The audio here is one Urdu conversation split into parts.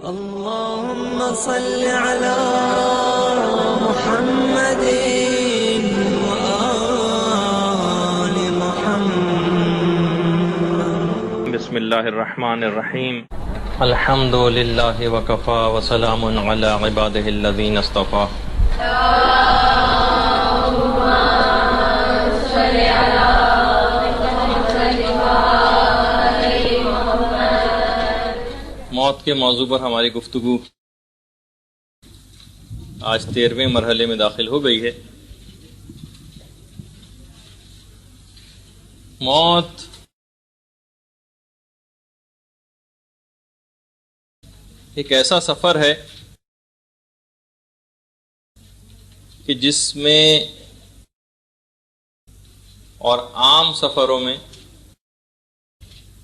اللهم صل على محمد وآل محمد. بسم اللہ الرحمن الرحیم. الحمد للہ وکفا وسلام علی عبادہ الذین اصطفا. موت کے موضوع پر ہماری گفتگو آج 13ویں مرحلے میں داخل ہو گئی ہے. موت ایک ایسا سفر ہے کہ جس میں اور عام سفروں میں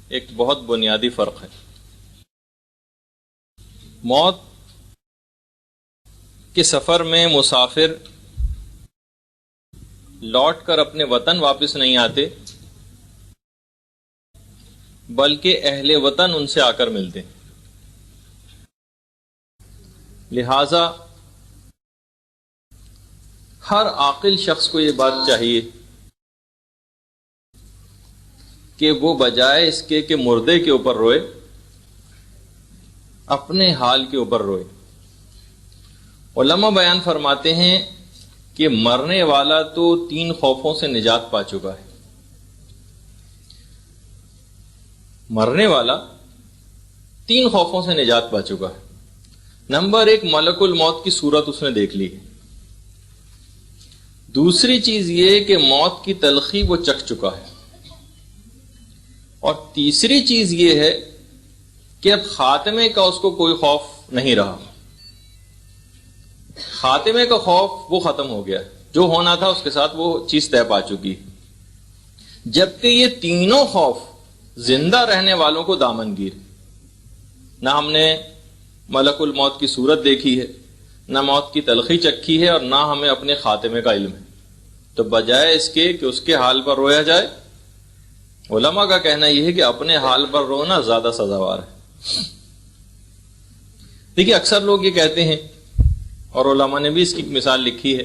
ایک بہت بنیادی فرق ہے. موت کے سفر میں مسافر لوٹ کر اپنے وطن واپس نہیں آتے بلکہ اہل وطن ان سے آ کر ملتے ہیں. لہذا ہر عاقل شخص کو یہ بات چاہیے کہ وہ بجائے اس کے کہ مردے کے اوپر روئے اپنے حال کے اوپر روئے. علماء بیان فرماتے ہیں کہ مرنے والا تو 3 خوفوں سے نجات پا چکا ہے. مرنے والا 3 خوفوں سے نجات پا چکا ہے. نمبر 1، ملک الموت کی صورت اس نے دیکھ لی ہے. دوسری چیز یہ کہ موت کی تلخی وہ چکھ چکا ہے. اور تیسری چیز یہ ہے کہ اب خاتمے کا اس کو کوئی خوف نہیں رہا. خاتمے کا خوف وہ ختم ہو گیا. جو ہونا تھا اس کے ساتھ وہ چیز طے پا چکی. جبکہ یہ تینوں خوف زندہ رہنے والوں کو دامنگیر. نہ ہم نے ملک الموت کی صورت دیکھی ہے، نہ موت کی تلخی چکھی ہے، اور نہ ہمیں اپنے خاتمے کا علم ہے. تو بجائے اس کے کہ اس کے حال پر رویا جائے، علماء کا کہنا یہ ہے کہ اپنے حال پر رونا زیادہ سزاوار ہے. دیکھیے، اکثر لوگ یہ کہتے ہیں، اور علماء نے بھی اس کی مثال لکھی ہے،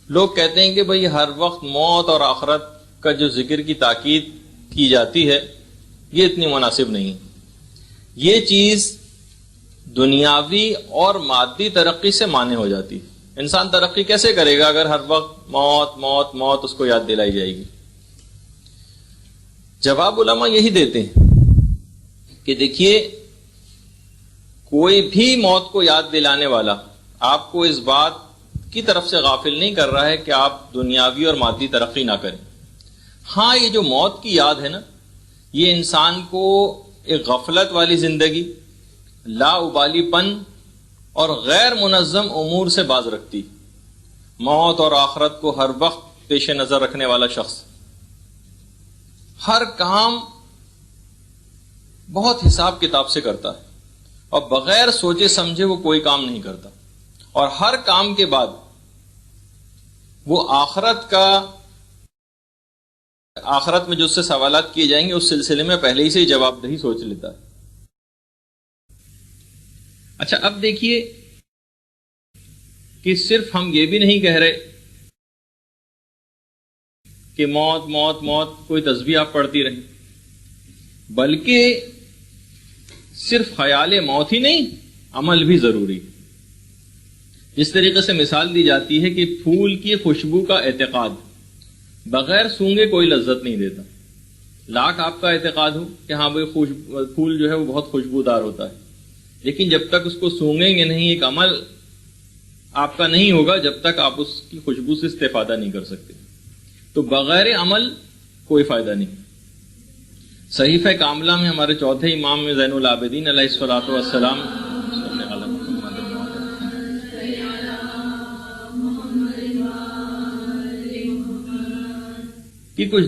لوگ کہتے ہیں کہ بھئی ہر وقت موت اور آخرت کا جو ذکر کی تاکید کی جاتی ہے یہ اتنی مناسب نہیں. یہ چیز دنیاوی اور مادی ترقی سے مانع ہو جاتی. انسان ترقی کیسے کرے گا اگر ہر وقت موت موت موت اس کو یاد دلائی جائے گی؟ جواب علماء یہی دیتے ہیں کہ دیکھیے، کوئی بھی موت کو یاد دلانے والا آپ کو اس بات کی طرف سے غافل نہیں کر رہا ہے کہ آپ دنیاوی اور مادی ترقی نہ کریں. ہاں، یہ جو موت کی یاد ہے نا، یہ انسان کو ایک غفلت والی زندگی، لا ابالی پن اور غیر منظم امور سے باز رکھتی. موت اور آخرت کو ہر وقت پیش نظر رکھنے والا شخص ہر کام بہت حساب کتاب سے کرتا ہے اور بغیر سوچے سمجھے وہ کوئی کام نہیں کرتا. اور ہر کام کے بعد وہ آخرت میں جو اس سے سوالات کیے جائیں گے اس سلسلے میں پہلے ہی سے جواب دہی سوچ لیتا ہے. اچھا، اب دیکھیے کہ صرف ہم یہ بھی نہیں کہہ رہے کہ موت موت موت کوئی تسبیح آپ پڑھتی رہیں، بلکہ صرف خیال موت ہی نہیں، عمل بھی ضروری. جس طریقے سے مثال دی جاتی ہے کہ پھول کی خوشبو کا اعتقاد بغیر سونگے کوئی لذت نہیں دیتا. لاکھ آپ کا اعتقاد ہو کہ ہاں بھائی پھول جو ہے وہ بہت خوشبودار ہوتا ہے، لیکن جب تک اس کو سونگیں گے نہیں، ایک عمل آپ کا نہیں ہوگا جب تک آپ اس کی خوشبو سے استفادہ نہیں کر سکتے. تو بغیر عمل کوئی فائدہ نہیں. صحیفہ کاملہ میں ہمارے چوتھے امام میں زین العابدین علیہ الصلوۃ والسلام کہ کچھ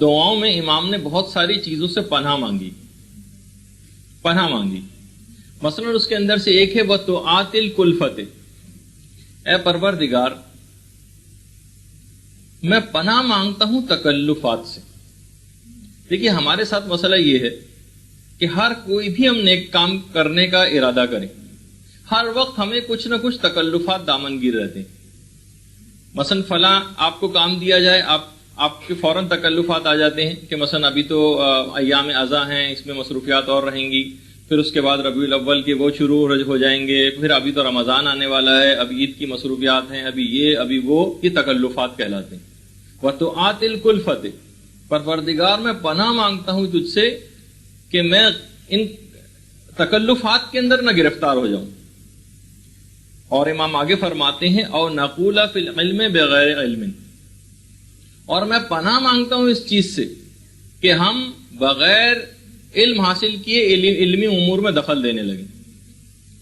دعاؤں میں امام نے بہت ساری چیزوں سے پناہ مانگی. مثلا اس کے اندر سے ایک ہے وَتُعَاتِ الْكُلْفَةِ، اے پروردگار میں پناہ مانگتا ہوں تکلفات سے. دیکھیے ہمارے ساتھ مسئلہ یہ ہے کہ ہر کوئی بھی ہم نیک کام کرنے کا ارادہ کریں، ہر وقت ہمیں کچھ نہ کچھ تکلفات دامنگیر رہتے ہیں. مثلا فلاں آپ کو کام دیا جائے، آپ کے فوراً تکلفات آ جاتے ہیں کہ مثلا ابھی تو ایام اضحیٰ ہیں، اس میں مصروفیات اور رہیں گی، پھر اس کے بعد ربیع الاول کے وہ شروع ہو جائیں گے، پھر ابھی تو رمضان آنے والا ہے، اب عید کی مصروفیات ہیں، ابھی وہ یہ تکلفات کہلاتے ہیں. وَتُعَاتِ الْكُلْفَةِ، پروردگار میں پناہ مانگتا ہوں تجھ سے کہ میں ان تکلفات کے اندر نہ گرفتار ہو جاؤں. اور امام آگے فرماتے ہیں او نقول فی العلم بغیر علم، اور میں پناہ مانگتا ہوں اس چیز سے کہ ہم بغیر علم حاصل کیے علمی امور میں دخل دینے لگیں.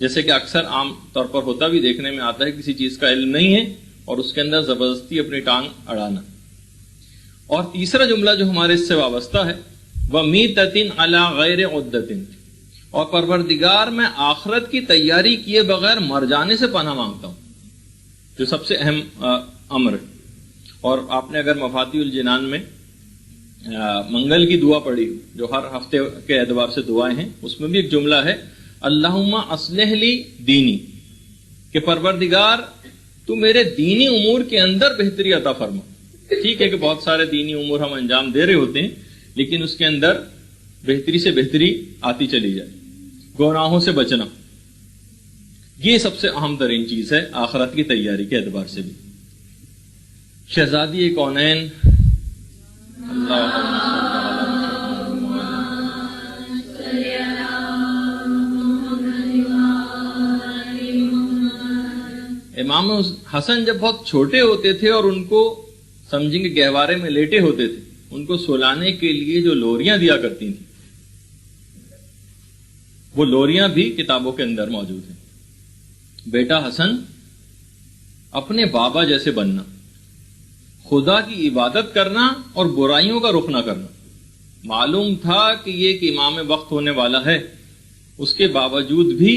جیسے کہ اکثر عام طور پر ہوتا بھی دیکھنے میں آتا ہے، کسی چیز کا علم نہیں ہے اور اس کے اندر زبردستی اپنی ٹانگ اڑانا. اور تیسرا جملہ جو ہمارے اس سے وابستہ ہے، وَمِيتَةٍ عَلَى غَيْرِ عُدَّةٍ، اور پروردگار میں آخرت کی تیاری کیے بغیر مر جانے سے پناہ مانگتا ہوں، جو سب سے اہم امر ہے. اور آپ نے اگر مفاتیح الجنان میں منگل کی دعا پڑھی جو ہر ہفتے کے اعتبار سے دعائیں ہیں، اس میں بھی ایک جملہ ہے اللہم اصلح لی دینی، کہ پروردگار تو میرے دینی امور کے اندر بہتری عطا فرما. ٹھیک ہے کہ بہت سارے دینی امور ہم انجام دے رہے ہوتے ہیں، لیکن اس کے اندر بہتری سے بہتری آتی چلی جائے. گناہوں سے بچنا یہ سب سے اہم ترین چیز ہے آخرت کی تیاری کے اعتبار سے بھی. شہزادی کونین امام حسن جب بہت چھوٹے ہوتے تھے اور ان کو سمجھیں گے گہوارے میں لیٹے ہوتے تھے، ان کو سلانے کے لیے جو لوریاں دیا کرتی تھیں، وہ لوریاں بھی کتابوں کے اندر موجود ہیں. بیٹا حسن، اپنے بابا جیسے بننا، خدا کی عبادت کرنا اور برائیوں کا رخ نہ کرنا. معلوم تھا کہ یہ ایک امام وقت ہونے والا ہے، اس کے باوجود بھی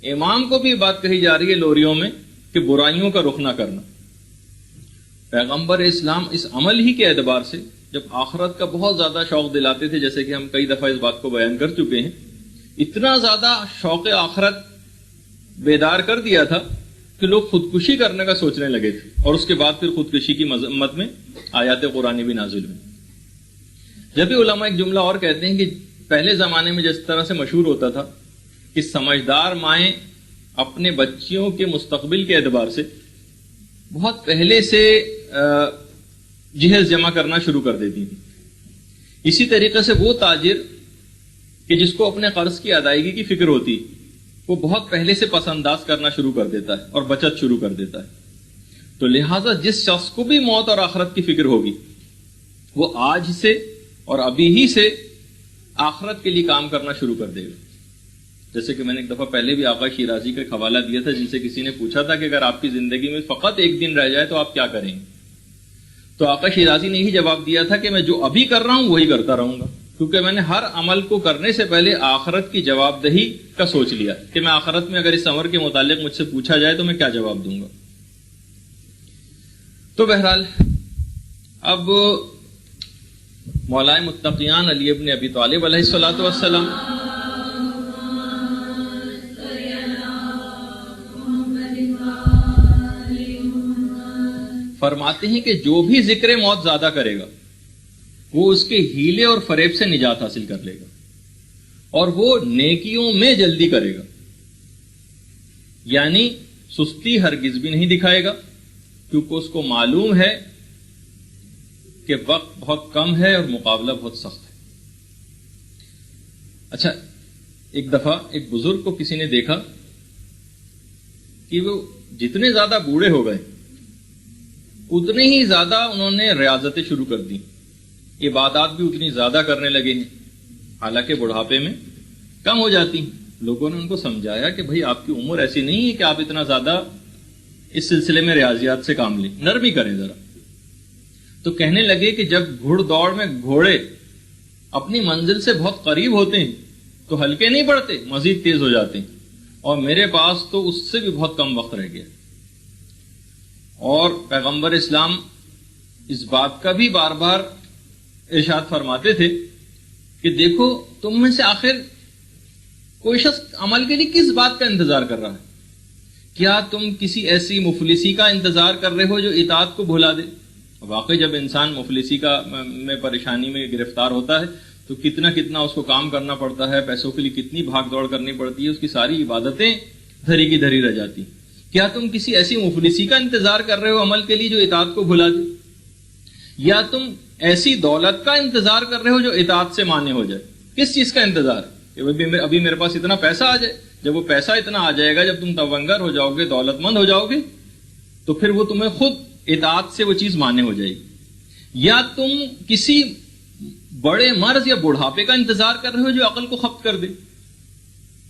امام کو بھی بات کہی جا رہی ہے لوریوں میں کہ برائیوں کا رخ نہ کرنا. پیغمبر اسلام اس عمل ہی کے اعتبار سے جب آخرت کا بہت زیادہ شوق دلاتے تھے، جیسے کہ ہم کئی دفعہ اس بات کو بیان کر چکے ہیں، اتنا زیادہ شوق آخرت بیدار کر دیا تھا کہ لوگ خودکشی کرنے کا سوچنے لگے تھے، اور اس کے بعد پھر خودکشی کی مذمت میں آیات قرآنی بھی نازل ہوئی. جب بھی علماء ایک جملہ اور کہتے ہیں کہ پہلے زمانے میں جس طرح سے مشہور ہوتا تھا کہ سمجھدار مائیں اپنے بچیوں کے مستقبل کے اعتبار سے بہت پہلے سے جہیز جمع کرنا شروع کر دیتی تھی، اسی طریقے سے وہ تاجر کہ جس کو اپنے قرض کی ادائیگی کی فکر ہوتی، وہ بہت پہلے سے پس انداز کرنا شروع کر دیتا ہے اور بچت شروع کر دیتا ہے. تو لہٰذا جس شخص کو بھی موت اور آخرت کی فکر ہوگی، وہ آج سے اور ابھی ہی سے آخرت کے لیے کام کرنا شروع کر دے گا. جیسے کہ میں نے ایک دفعہ پہلے بھی آقا شیرازی کا ایک حوالہ دیا تھا، جن سے کسی نے پوچھا تھا کہ اگر آپ کی زندگی میں فقط ایک دن رہ جائے تو آپ کیا کریں گے؟ تو آقا شیرازی نے یہی جواب دیا تھا کہ میں جو ابھی کر رہا ہوں وہی کرتا رہوں گا، کیونکہ میں نے ہر عمل کو کرنے سے پہلے آخرت کی جواب دہی کا سوچ لیا کہ میں آخرت میں اگر اس عمر کے متعلق مجھ سے پوچھا جائے تو میں کیا جواب دوں گا. تو بہرحال اب مولائے متقیان علی ابن ابی طالب علیہ الصلوۃ والسلام فرماتے ہیں کہ جو بھی ذکر موت زیادہ کرے گا وہ اس کے ہیلے اور فریب سے نجات حاصل کر لے گا، اور وہ نیکیوں میں جلدی کرے گا، یعنی سستی ہرگز بھی نہیں دکھائے گا، کیونکہ اس کو معلوم ہے کہ وقت بہت کم ہے اور مقابلہ بہت سخت ہے. اچھا، ایک دفعہ ایک بزرگ کو کسی نے دیکھا کہ وہ جتنے زیادہ بوڑھے ہو گئے اتنے ہی زیادہ انہوں نے ریاضتیں شروع کر دی، عبادات بھی اتنی زیادہ کرنے لگے ہیں، حالانکہ بڑھاپے میں کم ہو جاتی. لوگوں نے ان کو سمجھایا کہ بھائی آپ کی عمر ایسی نہیں ہے کہ آپ اتنا زیادہ اس سلسلے میں ریاضیات سے کام لیں، نرمی کریں ذرا. تو کہنے لگے کہ جب گھڑ دوڑ میں گھوڑے اپنی منزل سے بہت قریب ہوتے ہیں تو ہلکے نہیں پڑتے، مزید تیز ہو جاتے ہیں، اور میرے پاس تو اس سے بھی بہت کم وقت رہ گیا. اور پیغمبر اسلام اس بات کا بھی بار بار ارشاد فرماتے تھے کہ دیکھو تم میں سے آخر کوئی شخص عمل کے لیے کس بات کا انتظار کر رہا ہے؟ کیا تم کسی ایسی مفلسی کا انتظار کر رہے ہو جو اطاعت کو بھلا دے؟ واقعی جب انسان مفلسی میں پریشانی میں گرفتار ہوتا ہے تو کتنا اس کو کام کرنا پڑتا ہے، پیسوں کے لیے کتنی بھاگ دوڑ کرنی پڑتی ہے، اس کی ساری عبادتیں دھری کی دھری رہ جاتی۔ کیا تم کسی ایسی مفلسی کا انتظار کر رہے ہو عمل کے لیے جو اطاعت کو بھلا دے؟ یا تم ایسی دولت کا انتظار کر رہے ہو جو اطاعت سے مانے ہو جائے؟ کس چیز کا انتظار؟ کہ ابھی میرے پاس اتنا پیسہ آ جائے، جب وہ پیسہ اتنا آ جائے گا، جب تم تونگر ہو جاؤ گے، دولت مند ہو جاؤ گے، تو پھر وہ تمہیں خود اطاعت سے وہ چیز مانے ہو جائے گی۔ یا تم کسی بڑے مرض یا بڑھاپے کا انتظار کر رہے ہو جو عقل کو ختم کر دے؟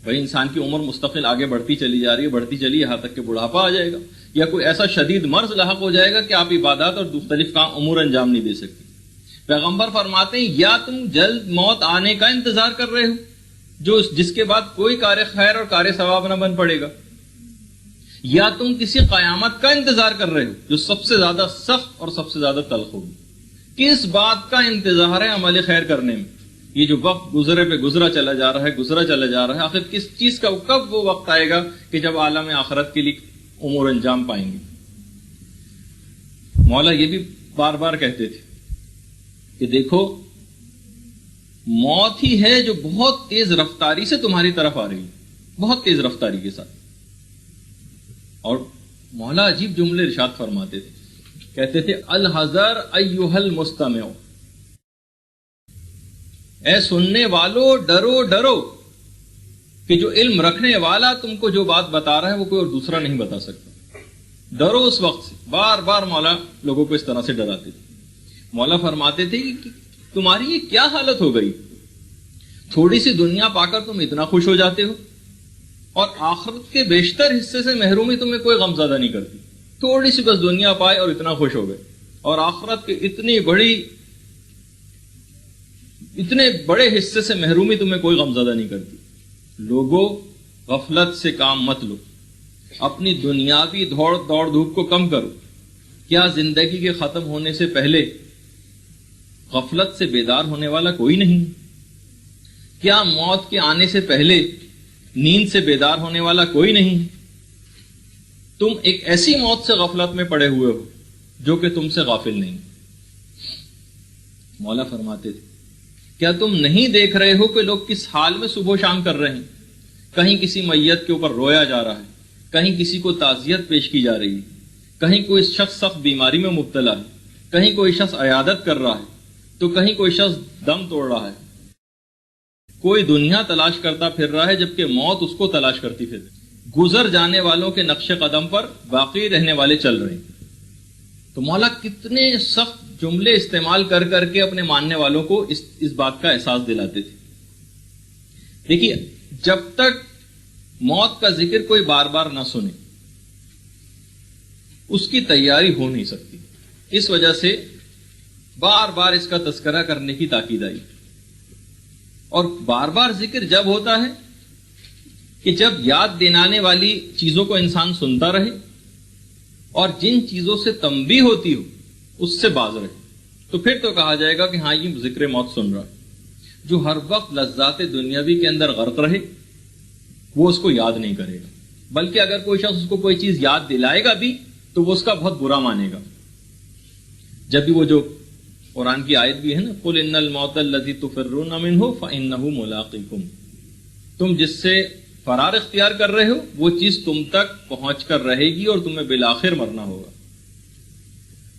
بھائی انسان کی عمر مستقل آگے بڑھتی چلی جا رہی ہے، بڑھتی چلی یہاں تک کہ بڑھاپا آ جائے گا، یا کوئی ایسا شدید مرض لاحق ہو جائے گا کہ آپ عبادات اور مختلف کام امور انجام نہیں دے سکتے۔ پیغمبر فرماتے ہیں یا تم جلد موت آنے کا انتظار کر رہے ہو جس کے بعد کوئی کار خیر اور کار ثواب نہ بن پڑے گا، یا تم کسی قیامت کا انتظار کر رہے ہو جو سب سے زیادہ سخت اور سب سے زیادہ تلخ ہوگی۔ کس بات کا انتظار ہے عمل خیر کرنے میں؟ یہ جو وقت گزرے پہ گزرا چلا جا رہا ہے، آخر کس چیز کا کب وہ وقت آئے گا کہ جب عالم آخرت کے لیے امور انجام پائیں گے؟ مولا یہ بھی بار بار کہتے تھے کہ دیکھو موت ہی ہے جو بہت تیز رفتاری سے تمہاری طرف آ رہی ہے، بہت تیز رفتاری کے ساتھ۔ اور مولا عجیب جملے ارشاد فرماتے تھے، کہتے تھے الحذر ایھا المستمع، اے سننے والو ڈرو ڈرو کہ جو علم رکھنے والا تم کو جو بات بتا رہا ہے وہ کوئی اور دوسرا نہیں بتا سکتا۔ ڈرو اس وقت سے۔ بار بار مولا لوگوں کو اس طرح سے ڈراتے تھے۔ مولا فرماتے تھے کہ تمہاری یہ کیا حالت ہو گئی؟ تھوڑی سی دنیا پا کر تم اتنا خوش ہو جاتے ہو، اور آخرت کے بیشتر حصے سے محرومی تمہیں کوئی غمزدہ نہیں کرتی۔ تھوڑی سی بس دنیا پائے اور اتنا خوش ہو گئے، اور آخرت کے اتنے بڑے حصے سے محرومی تمہیں کوئی غمزدہ نہیں کرتی۔ لوگوں غفلت سے کام مت لو، اپنی دنیاوی دوڑ دھوپ کو کم کرو۔ کیا زندگی کے ختم ہونے سے پہلے غفلت سے بیدار ہونے والا کوئی نہیں؟ کیا موت کے آنے سے پہلے نیند سے بیدار ہونے والا کوئی نہیں؟ تم ایک ایسی موت سے غفلت میں پڑے ہوئے ہو جو کہ تم سے غافل نہیں۔ مولا فرماتے تھے کیا تم نہیں دیکھ رہے ہو کہ لوگ کس حال میں صبح و شام کر رہے ہیں؟ کہیں کسی میت کے اوپر رویا جا رہا ہے، کہیں کسی کو تعزیت پیش کی جا رہی ہے، کہیں کوئی شخص سخت بیماری میں مبتلا ہے، کہیں کوئی شخص عیادت کر رہا ہے، تو کہیں کوئی شخص دم توڑ رہا ہے۔ کوئی دنیا تلاش کرتا پھر رہا ہے جبکہ موت اس کو تلاش کرتی پھر۔ گزر جانے والوں کے نقش قدم پر باقی رہنے والے چل رہے ہیں۔ تو مولا کتنے سخت جملے استعمال کر کر کے اپنے ماننے والوں کو اس بات کا احساس دلاتے تھے۔ دیکھیے جب تک موت کا ذکر کوئی بار بار نہ سنے اس کی تیاری ہو نہیں سکتی، اس وجہ سے بار بار اس کا تذکرہ کرنے کی تاکید آئی۔ اور بار بار ذکر جب ہوتا ہے کہ جب یاد دلانے والی چیزوں کو انسان سنتا رہے اور جن چیزوں سے تنبیہ ہوتی ہو اس سے باز رہے، تو پھر تو کہا جائے گا کہ ہاں یہ ذکر موت سن رہا ہے۔ جو ہر وقت لذات دنیاوی کے اندر غرق رہے وہ اس کو یاد نہیں کرے گا، بلکہ اگر کوئی شخص اس کو کوئی چیز یاد دلائے گا بھی تو وہ اس کا بہت برا مانے گا۔ جب بھی وہ جو قرآن کی آیت بھی ہے نا، قُلْ إِنَّ الْمَوْتَ الَّذِي تُفِرُّونَ مِنْهُ فَإِنَّهُ مُلَاقِيكُمْ، تم جس سے فرار اختیار کر رہے ہو وہ چیز تم تک پہنچ کر رہے گی اور تمہیں بالآخر مرنا ہوگا۔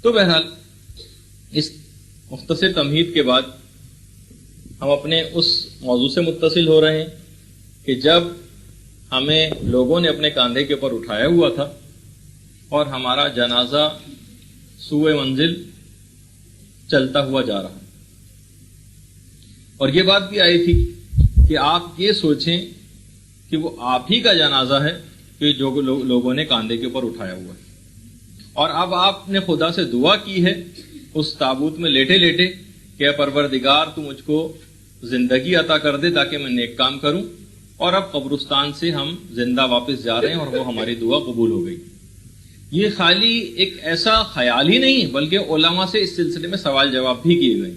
تو بہرحال اس مختصر تمہید کے بعد ہم اپنے اس موضوع سے متصل ہو رہے ہیں کہ جب ہمیں لوگوں نے اپنے کاندھے کے اوپر اٹھایا ہوا تھا اور ہمارا جنازہ سوئے منزل چلتا ہوا جا رہا ہے، اور یہ بات بھی آئی تھی کہ آپ یہ سوچیں کہ وہ آپ ہی کا جنازہ ہے کہ جو لوگوں نے کاندھے کے اوپر اٹھایا ہوا ہے، اور اب آپ نے خدا سے دعا کی ہے اس تابوت میں لیٹے لیٹے کہ اے پروردگار تو مجھ کو زندگی عطا کر دے تاکہ میں نیک کام کروں، اور اب قبرستان سے ہم زندہ واپس جا رہے ہیں اور وہ ہماری دعا قبول ہو گئی۔ یہ خالی ایک ایسا خیال ہی نہیں بلکہ علماء سے اس سلسلے میں سوال جواب بھی کیے گئے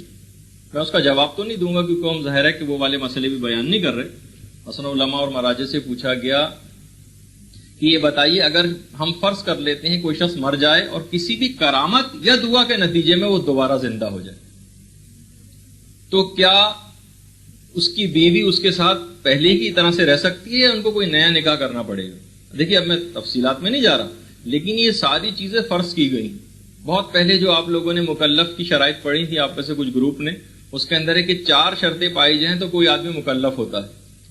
میں اس کا جواب تو نہیں دوں گا کیونکہ ہم ظاہر ہے کہ وہ والے مسئلے بھی بیان نہیں کر رہے. مثلا علماء اور مراجع سے پوچھا گیا کہ یہ بتائیے اگر ہم فرض کر لیتے ہیں کوئی شخص مر جائے اور کسی بھی کرامت یا دعا کے نتیجے میں وہ دوبارہ زندہ ہو جائے تو کیا اس کی بیوی اس کے ساتھ پہلے کی طرح سے رہ سکتی ہے یا ان کو کوئی نیا نکاح کرنا پڑے گا؟ دیکھیے اب میں تفصیلات میں نہیں جا رہا لیکن یہ ساری چیزیں فرض کی گئی. بہت پہلے جو آپ لوگوں نے مکلف کی شرائط پڑھی تھی آپ میں سے کچھ گروپ نے, اس کے اندر ہے کہ 4 شرطیں پائی جائیں تو کوئی آدمی مکلف ہوتا ہے.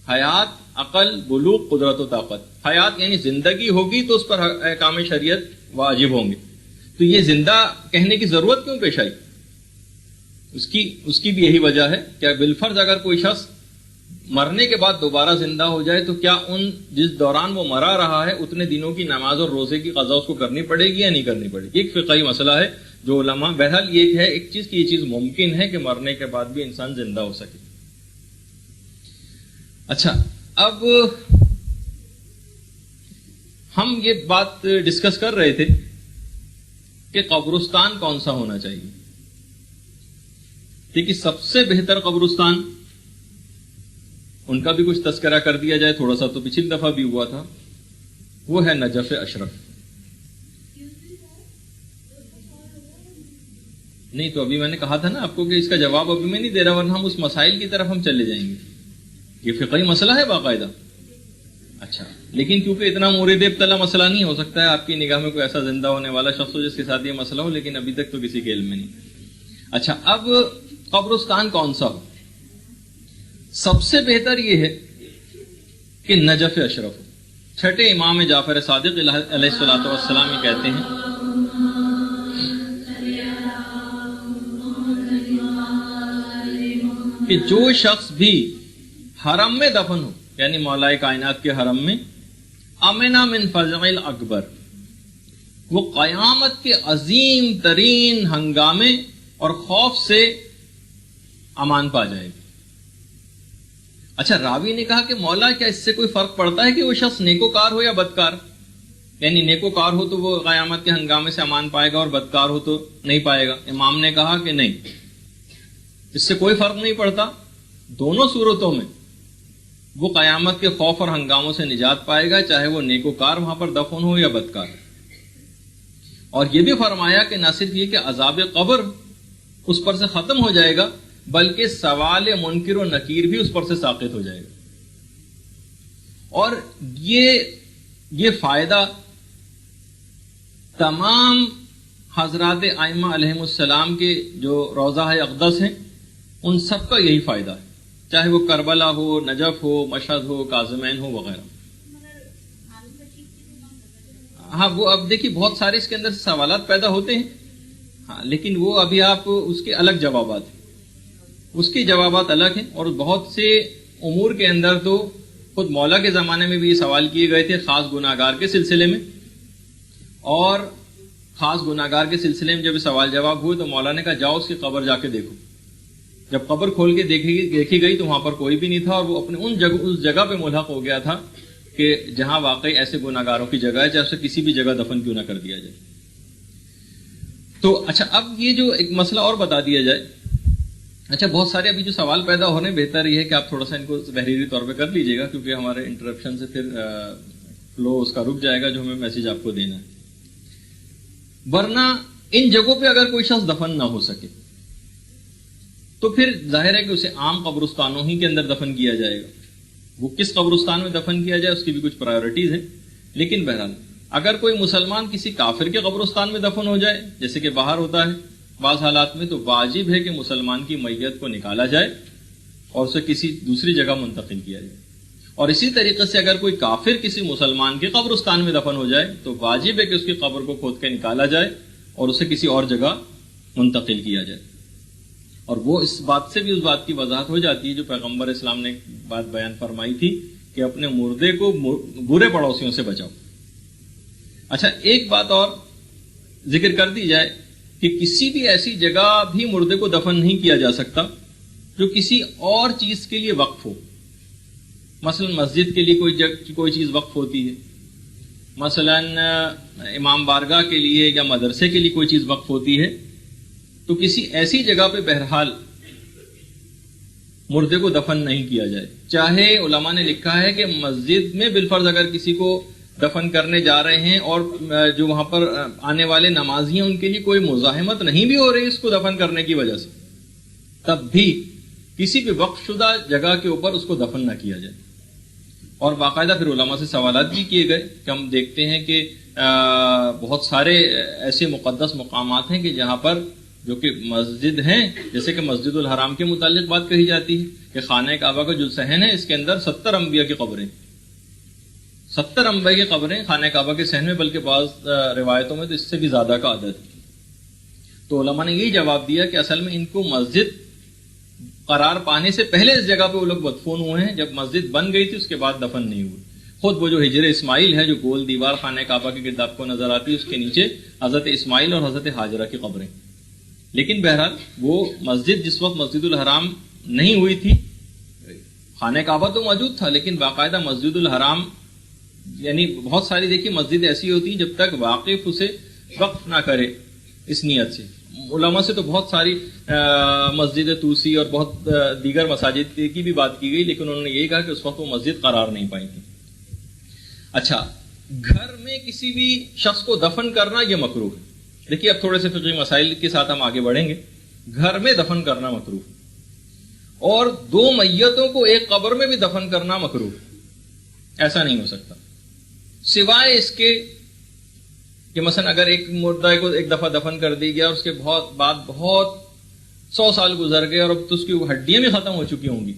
حیات, عقل, بلوغ, قدرت و طاقت. حیات یعنی زندگی ہوگی تو اس پر احکام شریعت واجب ہوں گے. تو یہ زندہ کہنے کی ضرورت کیوں پیش آئی؟ اس کی بھی یہی وجہ ہے کہ بالفرض اگر کوئی شخص مرنے کے بعد دوبارہ زندہ ہو جائے تو کیا جس دوران وہ مرا رہا ہے اتنے دنوں کی نماز اور روزے کی قضا اس کو کرنی پڑے گی یا نہیں کرنی پڑے گی؟ ایک فقہی مسئلہ ہے جو علماء, بہرحال یہ ہے ایک چیز کہ یہ چیز ممکن ہے کہ مرنے کے بعد بھی انسان زندہ ہو سکے. اچھا, اب ہم یہ بات ڈسکس کر رہے تھے کہ قبرستان کون سا ہونا چاہیے. دیکھیے سب سے بہتر قبرستان, ان کا بھی کچھ تذکرہ کر دیا جائے, تھوڑا سا تو پچھلی دفعہ بھی ہوا تھا, وہ ہے نجف اشرف. نہیں تو ابھی میں نے کہا تھا نا آپ کو کہ اس کا جواب ابھی میں نہیں دے رہا ورنہ ہم اس مسائل کی طرف ہم چلے جائیں گے. یہ فقہی مسئلہ ہے باقاعدہ. اچھا, لیکن کیونکہ اتنا مورد ابتلا مسئلہ نہیں ہو سکتا ہے, آپ کی نگاہ میں کوئی ایسا زندہ ہونے والا شخص ہو جس کے ساتھ یہ مسئلہ ہو, لیکن ابھی تک تو کسی کے علم میں نہیں. اچھا, اب قبرستان کون سا ہو؟ سب سے بہتر یہ ہے کہ نجف اشرف ہو. چھٹے امام جعفر صادق علیہ الصلوۃ والسلام یہ کہتے ہیں کہ جو شخص بھی حرم میں دفن ہو, یعنی مولا کائنات کے حرم میں, امنا من فزع الاکبر, وہ قیامت کے عظیم ترین ہنگامے اور خوف سے امان پا جائے گا. اچھا, راوی نے کہا کہ مولا کیا اس سے کوئی فرق پڑتا ہے کہ وہ شخص نیکوکار ہو یا بدکار؟ یعنی نیکوکار ہو تو وہ قیامت کے ہنگامے سے امان پائے گا اور بدکار ہو تو نہیں پائے گا. امام نے کہا کہ نہیں, اس سے کوئی فرق نہیں پڑتا. دونوں صورتوں میں وہ قیامت کے خوف اور ہنگاموں سے نجات پائے گا, چاہے وہ نیکوکار وہاں پر دفن ہو یا بدکار. اور یہ بھی فرمایا کہ نہ صرف یہ کہ عذاب قبر اس پر سے ختم ہو جائے گا بلکہ سوال منکر و نکیر بھی اس پر سے ساقط ہو جائے گا. اور یہ فائدہ تمام حضرات ائمہ علیہم السلام کے جو روضہ اقدس ہیں ان سب کا یہی فائدہ ہے, چاہے وہ کربلا ہو, نجف ہو, مشہد ہو, کاظمین ہو وغیرہ. ہاں, وہ اب دیکھیے بہت سارے اس کے اندر سوالات پیدا ہوتے ہیں, ہاں, لیکن وہ ابھی آپ اس کے الگ جوابات ہیں, اس کے جوابات الگ ہیں. اور بہت سے امور کے اندر تو خود مولا کے زمانے میں بھی یہ سوال کیے گئے تھے خاص گناہگار کے سلسلے میں, اور خاص گناہگار کے سلسلے میں جب سوال جواب ہوئے تو مولا نے کہا جاؤ اس کی قبر جا کے دیکھو. جب قبر کھول کے دیکھی گئی تو وہاں پر کوئی بھی نہیں تھا, اور وہ اپنے اس جگہ پہ ملحق ہو گیا تھا کہ جہاں واقعی ایسے گناہگاروں کی جگہ ہے, چاہے اسے کسی بھی جگہ دفن کیوں نہ کر دیا جائے. تو اچھا, اب یہ جو ایک مسئلہ اور بتا دیا جائے. اچھا, بہت سارے ابھی جو سوال پیدا ہو رہے ہیں, بہتر یہ ہے کہ آپ تھوڑا سا ان کو تحریری طور پہ کر لیجیے گا کیونکہ ہمارے انٹرپشن سے پھر فلو اس کا رک جائے گا جو ہمیں میسج آپ کو دینا ہے. ورنہ ان جگہوں پہ اگر کوئی شخص دفن نہ ہو سکے تو پھر ظاہر ہے کہ اسے عام قبرستانوں ہی کے اندر دفن کیا جائے گا. وہ کس قبرستان میں دفن کیا جائے اس کی بھی کچھ پرائیورٹیز ہیں, لیکن بہرحال اگر کوئی مسلمان کسی کافر کے قبرستان میں دفن ہو جائے, جیسے کہ باہر ہوتا ہے بعض حالات میں, تو واجب ہے کہ مسلمان کی میت کو نکالا جائے اور اسے کسی دوسری جگہ منتقل کیا جائے. اور اسی طریقے سے اگر کوئی کافر کسی مسلمان کے قبرستان میں دفن ہو جائے تو واجب ہے کہ اس کی قبر کو کھود کے نکالا جائے اور اسے کسی اور جگہ منتقل کیا جائے. اور وہ اس بات سے بھی اس بات کی وضاحت ہو جاتی ہے جو پیغمبر اسلام نے بات بیان فرمائی تھی کہ اپنے مردے کو برے پڑوسیوں سے بچاؤ. اچھا, ایک بات اور ذکر کر دی جائے کہ کسی بھی ایسی جگہ بھی مردے کو دفن نہیں کیا جا سکتا جو کسی اور چیز کے لیے وقف ہو. مثلا مسجد کے لیے کوئی چیز وقف ہوتی ہے, مثلا امام بارگاہ کے لیے یا مدرسے کے لیے کوئی چیز وقف ہوتی ہے, تو کسی ایسی جگہ پہ بہرحال مردے کو دفن نہیں کیا جائے. چاہے علماء نے لکھا ہے کہ مسجد میں بالفرض اگر کسی کو دفن کرنے جا رہے ہیں اور جو وہاں پر آنے والے نمازی ہیں ان کے لیے کوئی مزاحمت نہیں بھی ہو رہی اس کو دفن کرنے کی وجہ سے، تب بھی کسی بھی وقف شدہ جگہ کے اوپر اس کو دفن نہ کیا جائے. اور باقاعدہ پھر علماء سے سوالات بھی کیے گئے کہ ہم دیکھتے ہیں کہ بہت سارے ایسے مقدس مقامات ہیں کہ جہاں پر جو کہ مسجد ہیں، جیسے کہ مسجد الحرام کے متعلق بات کہی جاتی ہے کہ خانہ کعبہ کا جو صحن ہے اس کے اندر 70 انبیاء کی قبریں، 70 انبیاء کی قبریں خانہ کعبہ کے صحن میں، بلکہ بعض روایتوں میں تو اس سے بھی زیادہ کا عدد ہے. تو علماء نے یہی جواب دیا کہ اصل میں ان کو مسجد قرار پانے سے پہلے اس جگہ پہ وہ لوگ مدفون ہوئے ہیں، جب مسجد بن گئی تھی اس کے بعد دفن نہیں ہوئے. خود وہ جو ہجر اسماعیل ہے جو گول دیوار خانہ کعبہ کے گرد آپ کو نظر آتی ہے، اس کے نیچے حضرت اسماعیل اور حضرت ہاجرہ کی قبریں. لیکن بہرحال وہ مسجد جس وقت مسجد الحرام نہیں ہوئی تھی، خانہ کعبہ تو موجود تھا لیکن باقاعدہ مسجد الحرام، یعنی بہت ساری دیکھیے مسجد ایسی ہوتی ہیں جب تک واقف اسے وقف نہ کرے اس نیت سے. علماء سے تو بہت ساری مسجد توسی اور بہت دیگر مساجد کی بھی بات کی گئی، لیکن انہوں نے یہی کہا کہ اس وقت وہ مسجد قرار نہیں پائی تھی. اچھا، گھر میں کسی بھی شخص کو دفن کرنا یہ مکروہ ہے. دیکھیے اب تھوڑے سے فقہی مسائل کے ساتھ ہم آگے بڑھیں گے. گھر میں دفن کرنا مکروہ، اور 2 میتوں کو ایک قبر میں بھی دفن کرنا مکروہ. ایسا نہیں ہو سکتا سوائے اس کے کہ مثلا اگر ایک مردہ کو ایک دفعہ دفن کر دی گیا اور اس کے بعد بہت 100 سال گزر گئے اور اب تو اس کی ہڈیاں بھی ختم ہو چکی ہوں گی،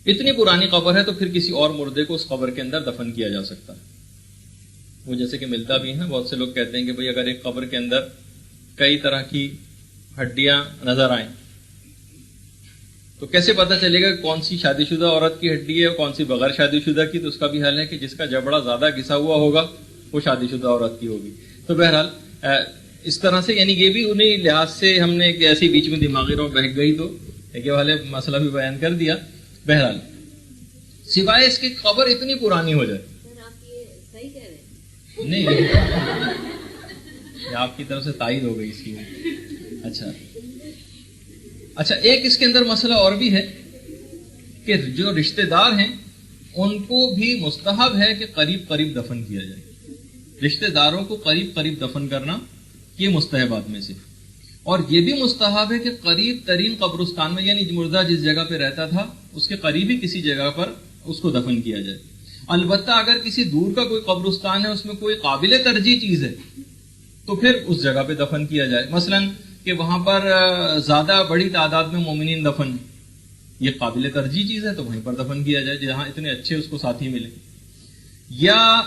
اتنی پرانی قبر ہے، تو پھر کسی اور مردے کو اس قبر کے اندر دفن کیا جا سکتا ہے. وہ جیسے کہ ملتا بھی ہے، بہت سے لوگ کہتے ہیں کہ بھئی اگر ایک قبر کے اندر کئی طرح کی ہڈیاں نظر آئیں تو کیسے پتہ چلے گا کون سی شادی شدہ عورت کی ہڈی ہے اور کون سی بغیر شادی شدہ کی؟ تو اس کا بھی حل ہے کہ جس کا جبڑا زیادہ گھسا ہوا ہوگا وہ شادی شدہ عورت کی ہوگی. تو بہرحال اس طرح سے یعنی یہ بھی انہیں لحاظ سے ہم نے ایسی بیچ میں دماغی رو بہک گئی تو ایک والے مسئلہ بھی بیان کر دیا. بہرحال سوائے اس کی قبر اتنی پرانی ہو جائے. نہیں یہ آپ کی طرف سے تائید ہو گئی اس کی. اچھا ایک اس کے اندر مسئلہ اور بھی ہے کہ جو رشتہ دار ہیں ان کو بھی مستحب ہے کہ قریب قریب دفن کیا جائے. رشتہ داروں کو قریب قریب دفن کرنا یہ مستحبات میں سے. اور یہ بھی مستحب ہے کہ قریب ترین قبرستان میں، یعنی مردہ جس جگہ پہ رہتا تھا اس کے قریبی کسی جگہ پر اس کو دفن کیا جائے. البتہ اگر کسی دور کا کوئی قبرستان ہے اس میں کوئی قابل ترجیح چیز ہے تو پھر اس جگہ پہ دفن کیا جائے. مثلا کہ وہاں پر زیادہ بڑی تعداد میں مومنین دفن ہیں، یہ قابل ترجیح چیز ہے تو وہیں پر دفن کیا جائے جہاں اتنے اچھے اس کو ساتھی ملے. یا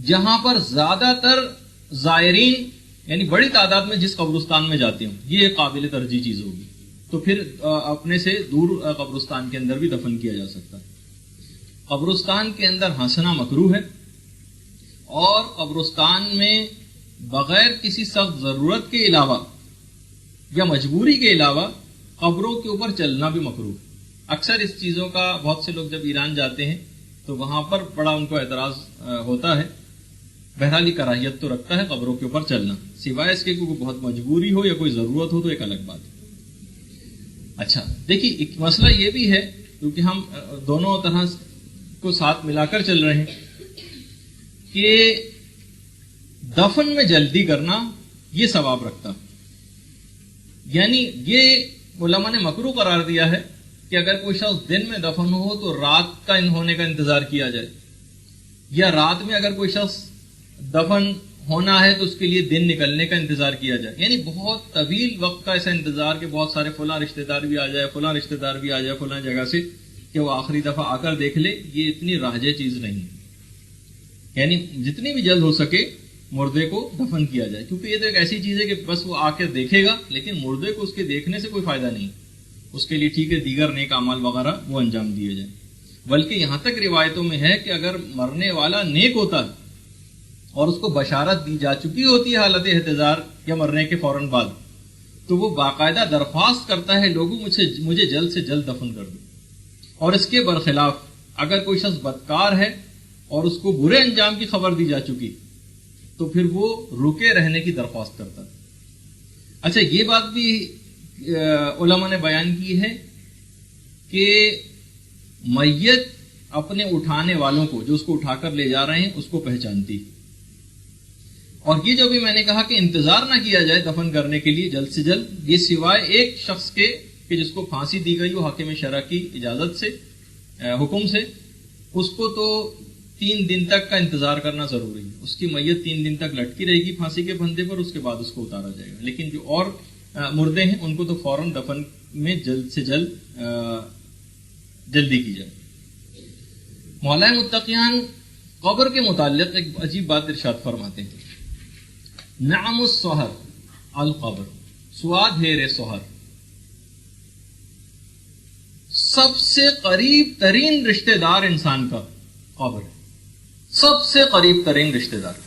جہاں پر زیادہ تر زائرین یعنی بڑی تعداد میں جس قبرستان میں جاتے ہوں، یہ ایک قابل ترجیح چیز ہوگی تو پھر اپنے سے دور قبرستان کے اندر بھی دفن کیا جا سکتا ہے. قبرستان کے اندر ہنسنا مکروہ ہے، اور قبرستان میں بغیر کسی سخت ضرورت کے علاوہ یا مجبوری کے علاوہ قبروں کے اوپر چلنا بھی مکروہ. اکثر اس چیزوں کا بہت سے لوگ جب ایران جاتے ہیں تو وہاں پر بڑا ان کو اعتراض ہوتا ہے. بہرحال کراہیت تو رکھتا ہے قبروں کے اوپر چلنا، سوائے اس کے کوئی بہت مجبوری ہو یا کوئی ضرورت ہو تو ایک الگ بات ہے. اچھا دیکھیے ایک مسئلہ یہ بھی ہے کیونکہ ہم دونوں طرح کو ساتھ ملا کر چل رہے ہیں کہ دفن میں جلدی کرنا یہ ثواب رکھتا، یعنی یہ علماء نے مکروہ قرار دیا ہے کہ اگر کوئی شخص دن میں دفن ہو تو رات کا ہونے کا انتظار کیا جائے، یا رات میں اگر کوئی شخص دفن ہونا ہے تو اس کے لیے دن نکلنے کا انتظار کیا جائے. یعنی بہت طویل وقت کا ایسا انتظار کہ بہت سارے فلاں رشتہ دار بھی آ جائے، فلاں رشتہ دار بھی آ جائے فلاں جگہ سے کہ وہ آخری دفعہ آ کر دیکھ لے، یہ اتنی راجع چیز نہیں. یعنی جتنی بھی جلد ہو سکے مردے کو دفن کیا جائے، کیونکہ یہ تو ایک ایسی چیز ہے کہ بس وہ آ کے دیکھے گا لیکن مردے کو اس کے دیکھنے سے کوئی فائدہ نہیں. اس کے لیے ٹھیک ہے دیگر نیک اعمال وغیرہ وہ انجام دیے جائیں. بلکہ یہاں تک روایتوں میں ہے کہ اگر مرنے والا نیک ہوتا ہے اور اس کو بشارت دی جا چکی ہوتی ہے حالت احتضار یا مرنے کے فوراً بعد، تو وہ باقاعدہ درخواست کرتا ہے لوگوں مجھے جلد سے جلد دفن کر دو. اور اس کے برخلاف اگر کوئی شخص بدکار ہے اور اس کو برے انجام کی خبر دی جا چکی تو پھر وہ رکے رہنے کی درخواست کرتا ہے. اچھا یہ بات بھی علماء نے بیان کی ہے کہ میت اپنے اٹھانے والوں کو، جو اس کو اٹھا کر لے جا رہے ہیں، اس کو پہچانتی. اور یہ جو بھی میں نے کہا کہ انتظار نہ کیا جائے دفن کرنے کے لیے جلد سے جلد، یہ سوائے ایک شخص کے کہ جس کو پھانسی دی گئی ہو حاکم شرع کی اجازت سے، حکم سے، اس کو تو 3 دن تک کا انتظار کرنا ضروری ہے. اس کی میت 3 دن تک لٹکی رہے گی پھانسی کے پھندے پر، اس کے بعد اس کو اتارا جائے گا. لیکن جو اور مردے ہیں ان کو تو فوراً دفن میں جلد سے جلدی کی جائے. مولا متقیان قبر کے متعلق ایک عجیب بات ارشاد فرماتے ہیں. نعم السحر القبر، سواد ہے رے سحر، سب سے قریب ترین رشتہ دار انسان کا قبر ہے. سب سے قریب ترین رشتہ دار،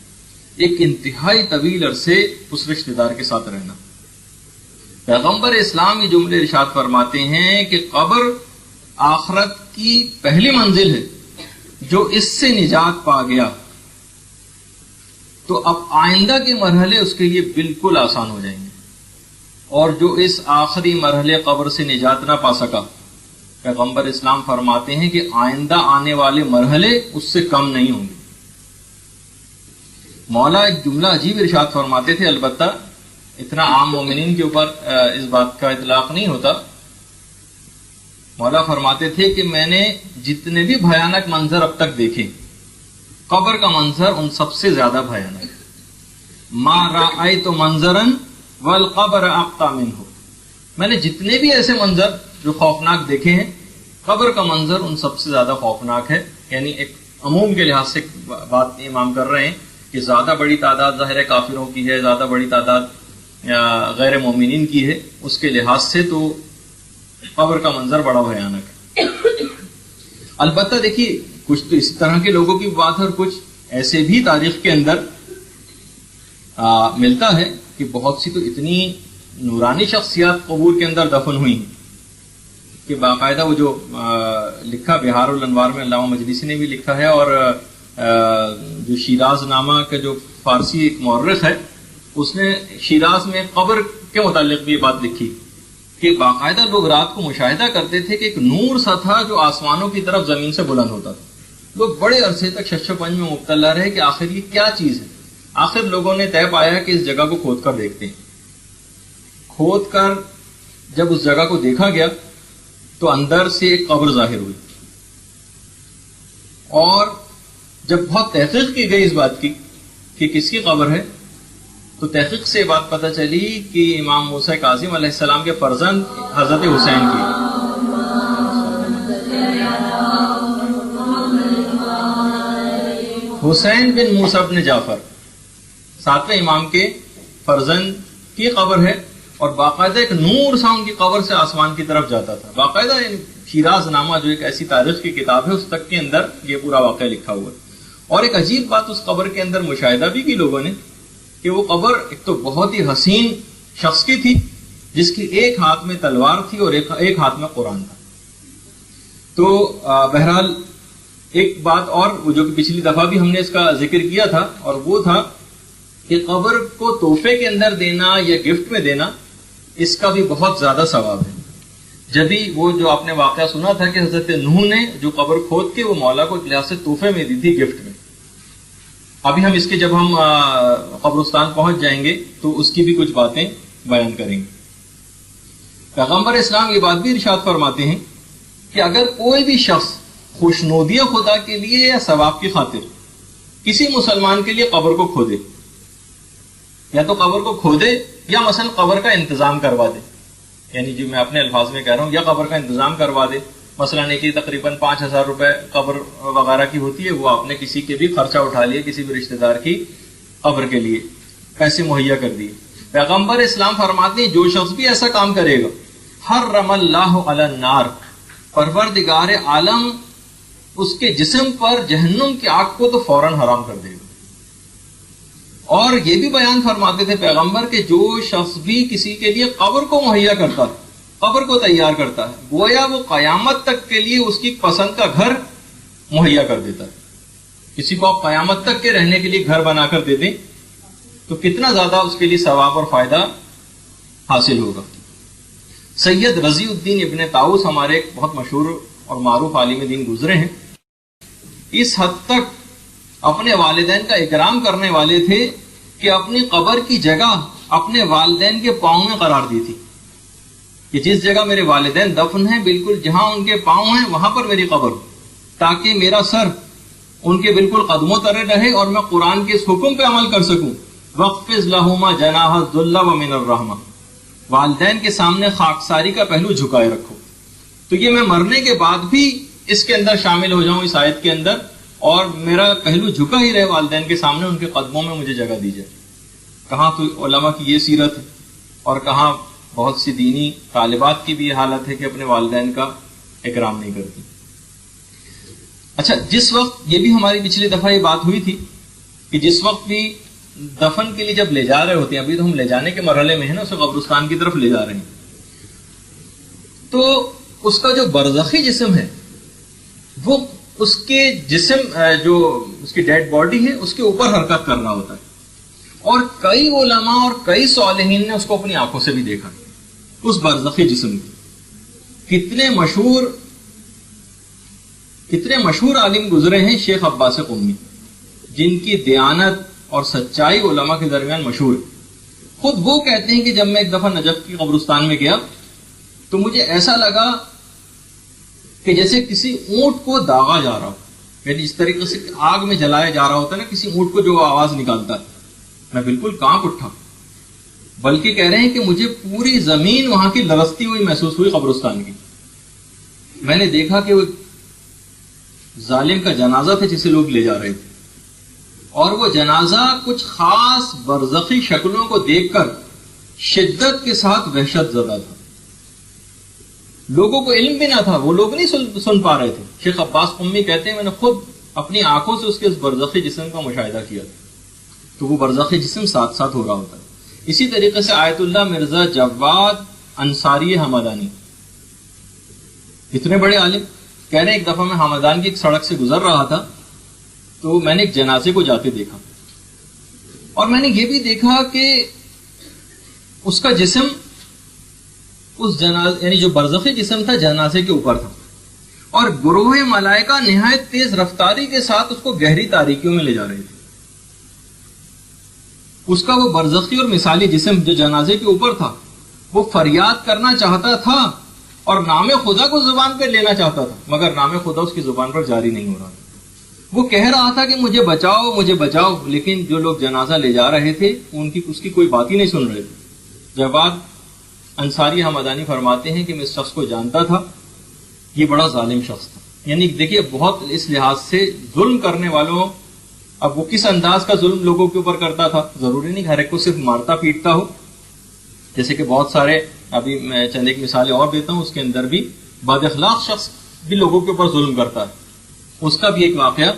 ایک انتہائی طویل عرصے اس رشتہ دار کے ساتھ رہنا. پیغمبر اسلام یہ جملے ارشاد فرماتے ہیں کہ قبر آخرت کی پہلی منزل ہے. جو اس سے نجات پا گیا تو اب آئندہ کے مرحلے اس کے لیے بالکل آسان ہو جائیں گے. اور جو اس آخری مرحلے قبر سے نجات نہ پا سکا، پیغمبر اسلام فرماتے ہیں کہ آئندہ آنے والے مرحلے اس سے کم نہیں ہوں گے. مولا ایک جملہ عجیب ارشاد فرماتے تھے، البتہ اتنا عام مومنین کے اوپر اس بات کا اطلاق نہیں ہوتا. مولا فرماتے تھے کہ میں نے جتنے بھی بھیانک منظر اب تک دیکھے، قبر کا منظر ان سب سے زیادہ بھیانک ہے. ما رأیت منظرا والقبر اقطع منہ، میں نے جتنے بھی ایسے منظر جو خوفناک دیکھے ہیں، قبر کا منظر ان سب سے زیادہ خوفناک ہے. یعنی ایک عموم کے لحاظ سے بات امام کر رہے ہیں کہ زیادہ بڑی تعداد ظاہر کافروں کی ہے، زیادہ بڑی تعداد غیر مومنین کی ہے، اس کے لحاظ سے تو قبر کا منظر بڑا بھیانک ہے. البتہ دیکھیے کچھ تو اس طرح کے لوگوں کی بات ہے، اور کچھ ایسے بھی تاریخ کے اندر ملتا ہے کہ بہت سی تو اتنی نورانی شخصیات قبور کے اندر دفن ہوئی ہیں کہ باقاعدہ وہ جو لکھا بہار الانوار میں علامہ مجلسی نے بھی لکھا ہے، اور جو شیراز نامہ کا جو فارسی ایک مورخ ہے اس نے شیراز میں قبر کے متعلق بھی یہ بات لکھی کہ باقاعدہ لوگ رات کو مشاہدہ کرتے تھے کہ ایک نور سا تھا جو آسمانوں کی طرف زمین سے بلند ہوتا تھا. لوگ بڑے عرصے تک شش و پنج میں مبتلا رہے کہ آخر یہ کیا چیز ہے. آخر لوگوں نے طے پایا کہ اس جگہ کو کھود کر دیکھتے ہیں. کھود کر جب اس جگہ کو دیکھا گیا تو اندر سے ایک قبر ظاہر ہوئی، اور جب بہت تحقیق کی گئی اس بات کی کہ کس کی قبر ہے، تو تحقیق سے بات پتہ چلی کہ امام موسیٰ کاظم علیہ السلام کے فرزند حضرت حسین کی. حسین بن موسیٰ بن جعفر 7ویں امام کے فرزند کی قبر ہے، اور باقاعدہ ایک نور سا ان کی قبر سے آسمان کی طرف جاتا تھا. باقاعدہ شیراز نامہ جو ایک ایسی تاریخ کی کتاب ہے اس تک کے اندر یہ پورا واقعہ لکھا ہوا ہے. اور ایک عجیب بات اس قبر کے اندر مشاہدہ بھی کی لوگوں نے کہ وہ قبر ایک تو بہت ہی حسین شخص کی تھی جس کی ایک ہاتھ میں تلوار تھی اور ایک ہاتھ میں قرآن تھا. تو بہرحال ایک بات اور جو کہ پچھلی دفعہ بھی ہم نے اس کا ذکر کیا تھا، اور وہ تھا کہ قبر کو تحفے کے اندر دینا یا گفٹ میں دینا، اس کا بھی بہت زیادہ ثواب ہے. جبھی وہ جو آپ نے واقعہ سنا تھا کہ حضرت نوح نے جو قبر کھود کے وہ مولا کو ایک لحاظ سے تحفے میں دی تھی، گفٹ میں. ابھی ہم اس کے جب ہم قبرستان پہنچ جائیں گے تو اس کی بھی کچھ باتیں بیان کریں گے. پیغمبر اسلام یہ بات بھی ارشاد فرماتے ہیں کہ اگر کوئی بھی شخص خوشنودی خدا کے لیے یا ثواب کی خاطر کسی مسلمان کے لیے قبر کو کھودے، یا تو قبر کو کھودے یا مثلا قبر کا انتظام کروا دے، یعنی جو میں اپنے الفاظ میں کہہ رہا ہوں، یا قبر کا انتظام کروا دے. مثلا ایک تقریباً 5,000 روپے قبر وغیرہ کی ہوتی ہے، وہ آپ نے کسی کے بھی خرچہ اٹھا لیا، کسی بھی رشتہ دار کی قبر کے لیے پیسے مہیا کر دیے. پیغمبر اسلام فرماتے ہیں جو شخص بھی ایسا کام کرے گا، حرم اللہ علی النار، پروردگار عالم اس کے جسم پر جہنم کی آگ کو تو فوراً حرام کر دے گا. اور یہ بھی بیان فرماتے تھے پیغمبر کہ جو شخص بھی کسی کے لیے قبر کو مہیا کرتا ہے، قبر کو تیار کرتا ہے، گویا وہ قیامت تک کے لیے اس کی پسند کا گھر مہیا کر دیتا ہے. کسی کو آپ قیامت تک کے رہنے کے لیے گھر بنا کر دے دیں تو کتنا زیادہ اس کے لیے ثواب اور فائدہ حاصل ہوگا. سید رضی الدین ابن طاؤس ہمارے ایک بہت مشہور اور معروف عالم دین گزرے ہیں، اس حد تک اپنے والدین کا اکرام کرنے والے تھے کہ اپنی قبر کی جگہ اپنے والدین کے پاؤں میں قرار دی تھی کہ جس جگہ میرے والدین دفن ہیں بالکل جہاں ان کے پاؤں ہیں وہاں پر میری قبر، تاکہ میرا سر ان کے بالکل قدموں تلے رہے اور میں قرآن کے اس حکم پہ عمل کر سکوں، وَاخْفِضْ لَهُمَا جَنَاحَ الذُّلِّ وَمِنَ الرَّحْمَةِ، والدین کے سامنے خاکساری کا پہلو جھکائے رکھو۔ تو یہ میں مرنے کے بعد بھی اس کے اندر شامل ہو جاؤں، اس آیت کے اندر، اور میرا پہلو جھکا ہی رہے والدین کے سامنے، ان کے قدموں میں مجھے جگہ دی جائے۔ کہاں تو علماء کی یہ سیرت ہے، اور کہاں بہت سی دینی طالبات کی بھی یہ حالت ہے کہ اپنے والدین کا اکرام نہیں کرتی۔ اچھا، جس وقت یہ بھی ہماری پچھلی دفعہ یہ بات ہوئی تھی کہ جس وقت بھی دفن کے لیے جب لے جا رہے ہوتے ہیں، ابھی تو ہم لے جانے کے مرحلے میں ہیں نا، اسے قبرستان کی طرف لے جا رہے ہیں، تو اس کا جو برزخی جسم ہے وہ اس کے جسم جو اس کی ڈیڈ باڈی ہے اس کے اوپر حرکت کر رہا ہوتا ہے، اور کئی علماء اور کئی صالحین نے اس کو اپنی آنکھوں سے بھی دیکھا، اس برزخی جسم کی۔ کتنے مشہور عالم گزرے ہیں، شیخ عباس قمی، جن کی دیانت اور سچائی علماء کے درمیان مشہور ہے۔ خود وہ کہتے ہیں کہ جب میں ایک دفعہ نجف کی قبرستان میں گیا تو مجھے ایسا لگا کہ جیسے کسی اونٹ کو داغا جا رہا ہو، یعنی جس طریقے سے آگ میں جلایا جا رہا ہوتا ہے نا کسی اونٹ کو جو آواز نکالتا ہے، میں بالکل کانپ اٹھا، بلکہ کہہ رہے ہیں کہ مجھے پوری زمین وہاں کی لرزتی ہوئی محسوس ہوئی قبرستان کی۔ میں نے دیکھا کہ وہ ظالم کا جنازہ تھا جسے لوگ لے جا رہے تھے، اور وہ جنازہ کچھ خاص برزخی شکلوں کو دیکھ کر شدت کے ساتھ وحشت زدہ تھا۔ لوگوں کو علم بھی نہ تھا، وہ لوگ نہیں سن پا رہے تھے۔ شیخ عباس قمی کہتے ہیں میں نے خود اپنی آنکھوں سے اس کے برزخی جسم کا مشاہدہ کیا تھا، تو وہ برزخی جسم ساتھ ساتھ ہو رہا ہوتا ہے۔ اسی طریقے سے آیت اللہ مرزا جواد انصاری حمدانی، اتنے بڑے عالم، کہہ رہے ہیں ایک دفعہ میں حمدان کی ایک سڑک سے گزر رہا تھا تو میں نے ایک جنازے کو جاتے دیکھا، اور میں نے یہ بھی دیکھا کہ اس کا جسم اس جنازے یعنی جو برزخی جسم تھا جنازے کے اوپر تھا، اور گروہ ملائکہ نہایت تیز رفتاری کے ساتھ اس کو گہری تاریکیوں میں لے جا رہے تھے۔ اس کا وہ برزخی اور مثالی جسم جو جنازے کے اوپر تھا وہ فریاد کرنا چاہتا تھا اور نام خدا کو زبان پر لینا چاہتا تھا، مگر نام خدا اس کی زبان پر جاری نہیں ہو رہا تھا۔ وہ کہہ رہا تھا کہ مجھے بچاؤ مجھے بچاؤ، لیکن جو لوگ جنازہ لے جا رہے تھے اس کی کوئی بات ہی نہیں سن رہے تھے۔ جواد انصاری حمدانی فرماتے ہیں کہ میں اس شخص کو جانتا تھا، یہ بڑا ظالم شخص تھا، یعنی دیکھیے بہت اس لحاظ سے ظلم کرنے والوں، اب وہ کس انداز کا ظلم لوگوں کے اوپر کرتا تھا، ضروری نہیں ہر ایک کو صرف مارتا پیٹتا ہو، جیسے کہ بہت سارے، ابھی میں چند ایک مثالیں اور دیتا ہوں، اس کے اندر بھی بد اخلاق شخص بھی لوگوں کے اوپر ظلم کرتا ہے۔ اس کا بھی ایک واقعہ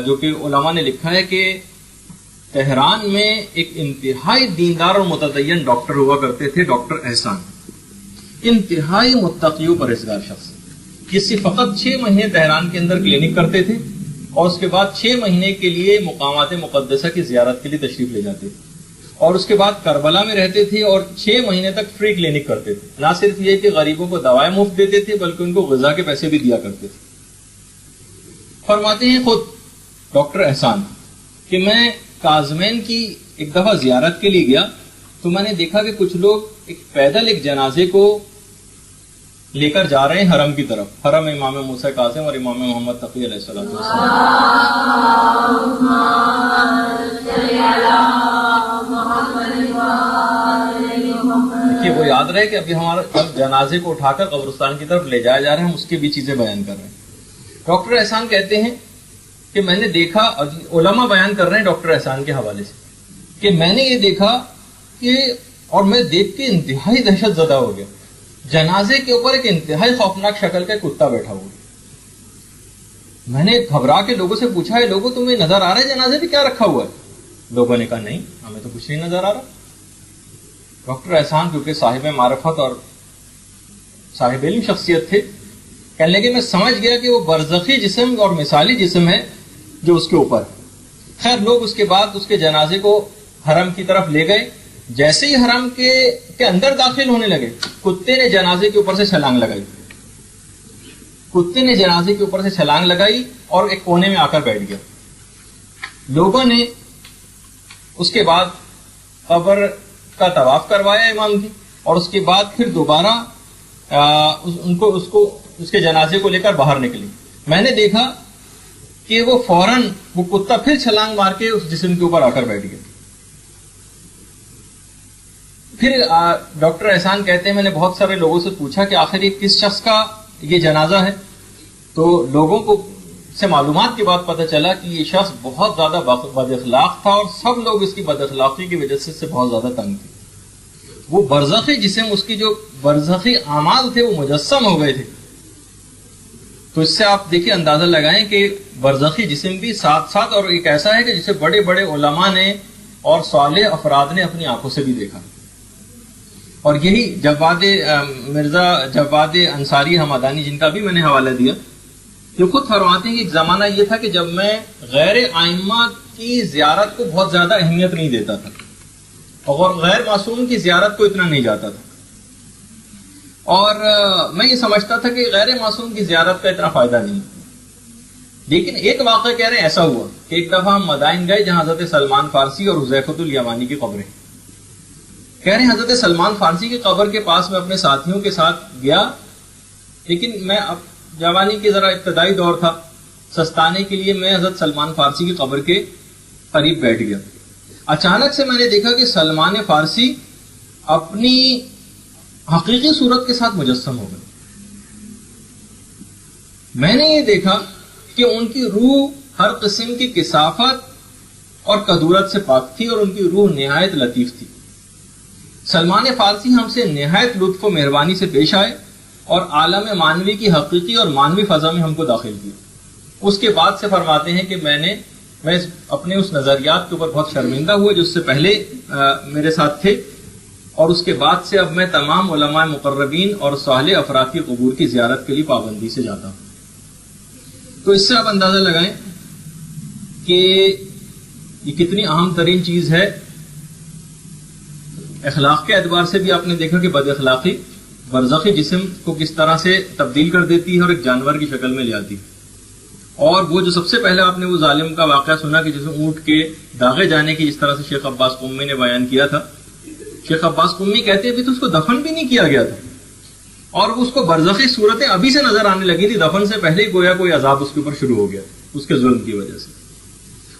جو کہ علماء نے لکھا ہے کہ تہران میں ایک انتہائی دیندار اور متدین ڈاکٹر ہوا کرتے تھے، ڈاکٹر احسان، انتہائی متقی و پرہیزگار شخص، کسی فقط 6 مہینے تہران کے اندر کلینک کرتے تھے، اور اس کے بعد 6 مہینے کے لیے مقامات مقدسہ کی زیارت کے لیے تشریف لے جاتے تھے، اور اس کے بعد کربلا میں رہتے تھے اور 6 مہینے تک فری کلینک کرتے تھے۔ نہ صرف یہ کہ غریبوں کو دوائیں مفت دیتے تھے بلکہ ان کو غذا کے پیسے بھی دیا کرتے تھے۔ فرماتے ہیں خود ڈاکٹر احسان کہ میں کاظمین کی ایک دفعہ زیارت کے لیے گیا تو میں نے دیکھا کہ کچھ لوگ پیدل ایک جنازے کو لے کر جا رہے ہیں حرم کی طرف، حرم امام موسیٰ کاظم اور امام محمد تقی علیہ السلام۔ کہ وہ یاد رہے کہ ابھی ہمارا اب جنازے کو اٹھا کر قبرستان کی طرف لے جایا جا رہے ہیں، ہم اس کی بھی چیزیں بیان کر رہے ہیں۔ ڈاکٹر احسان کہتے ہیں کہ میں نے دیکھا، علماء بیان کر رہے ہیں ڈاکٹر احسان کے حوالے سے، کہ میں نے یہ دیکھا کہ، اور میں دیکھ کے انتہائی دہشت زدہ ہو گیا، جنازے کے اوپر ایک انتہائی خوفناک شکل کا کتا بیٹھا ہوا۔ میں نے گھبرا کے لوگوں سے پوچھا ہے لوگوں تمہیں نظر آ رہا ہے جنازے پہ کیا رکھا ہوا ہے؟ لوگوں نے کہا نہیں ہمیں تو کچھ نہیں نظر آ رہا۔ ڈاکٹر احسان کیونکہ صاحب معرفت اور صاحب علم شخصیت تھے، کہنے لگے میں سمجھ گیا کہ وہ برزخی جسم اور مثالی جسم ہے جو اس کے اوپر ہے۔ خیر لوگ اس کے بعد اس کے جنازے کو حرم کی طرف لے گئے جیسے ہی حرم کے اندر داخل ہونے لگے کتے نے جنازے کے اوپر سے چھلانگ لگائی. کتے نے جنازے کے اوپر سے چھلانگ لگائی اور ایک کونے میں آ کر بیٹھ گیا. لوگوں نے اس کے بعد قبر کا طواف کروایا امام کی, اور اس کے بعد پھر دوبارہ اس کے جنازے کو لے کر باہر نکلی. میں نے دیکھا کہ وہ فوراً وہ کتا پھر چھلانگ مار کے اس جسم کے اوپر آ کر بیٹھ گیا. پھر ڈاکٹر احسان کہتے ہیں میں نے بہت سارے لوگوں سے پوچھا کہ آخر یہ کس شخص کا یہ جنازہ ہے, تو لوگوں کو سے معلومات کے بعد پتہ چلا کہ یہ شخص بہت زیادہ بد اخلاق تھا, اور سب لوگ اس کی بد اخلاقی کی وجہ سے بہت زیادہ تنگ تھے. وہ برزخی جسم, اس کی جو برزخی اعمال تھے وہ مجسم ہو گئے تھے. تو اس سے آپ دیکھیے اندازہ لگائیں کہ برزخی جسم بھی ساتھ ساتھ, اور ایک ایسا ہے کہ جسے بڑے بڑے علماء نے اور صالح افراد نے اپنی آنکھوں سے بھی دیکھا. اور یہی مرزا جواد انصاری حمدانی, جن کا بھی میں نے حوالہ دیا, جو خود فرماتے ہیں کہ ایک زمانہ یہ تھا کہ جب میں غیر ائمہ کی زیارت کو بہت زیادہ اہمیت نہیں دیتا تھا, اور غیر معصوم کی زیارت کو اتنا نہیں جاتا تھا, اور میں یہ سمجھتا تھا کہ غیر معصوم کی زیارت کا اتنا فائدہ نہیں. لیکن ایک واقعہ کہہ رہے ہیں ایسا ہوا کہ ایک دفعہ ہم مدائن گئے جہاں حضرت سلمان فارسی اور حذیفۃ الیمانی کی قبریں. کہہ رہے ہیں حضرت سلمان فارسی کی قبر کے پاس میں اپنے ساتھیوں کے ساتھ گیا, لیکن میں جوانی کے ذرا ابتدائی دور تھا, سستانے کے لیے میں حضرت سلمان فارسی کی قبر کے قریب بیٹھ گیا. اچانک سے میں نے دیکھا کہ سلمان فارسی اپنی حقیقی صورت کے ساتھ مجسم ہو گئے. میں نے یہ دیکھا کہ ان کی روح ہر قسم کی کثافت اور کدورت سے پاک تھی, اور ان کی روح نہایت لطیف تھی. سلمان فارسی ہم سے نہایت لطف و مہربانی سے پیش آئے اور عالم مانوی کی حقیقی اور مانوی فضا میں ہم کو داخل کیا. اس کے بعد سے فرماتے ہیں کہ میں اپنے اس نظریات کے اوپر بہت شرمندہ ہوا جو اس سے پہلے میرے ساتھ تھے, اور اس کے بعد سے اب میں تمام علماء مقربین اور صالح افراد کی قبور کی زیارت کے لیے پابندی سے جاتا ہوں. تو اس سے آپ اندازہ لگائیں کہ یہ کتنی اہم ترین چیز ہے. اخلاق کے اعتبار سے بھی آپ نے دیکھا کہ بد اخلاقی برزخی جسم کو کس طرح سے تبدیل کر دیتی ہے اور ایک جانور کی شکل میں لے آتی. اور وہ جو سب سے پہلے آپ نے وہ ظالم کا واقعہ سنا کہ جسے اونٹ کے داغے جانے کی جس طرح سے شیخ عباس قمی نے بیان کیا تھا. شیخ عباس قمی کہتے ابھی تو اس کو دفن بھی نہیں کیا گیا تھا, اور اس کو برزخی صورتیں ابھی سے نظر آنے لگی تھی, دفن سے پہلے ہی گویا کوئی عذاب اس کے اوپر شروع ہو گیا اس کے ظلم کی وجہ سے.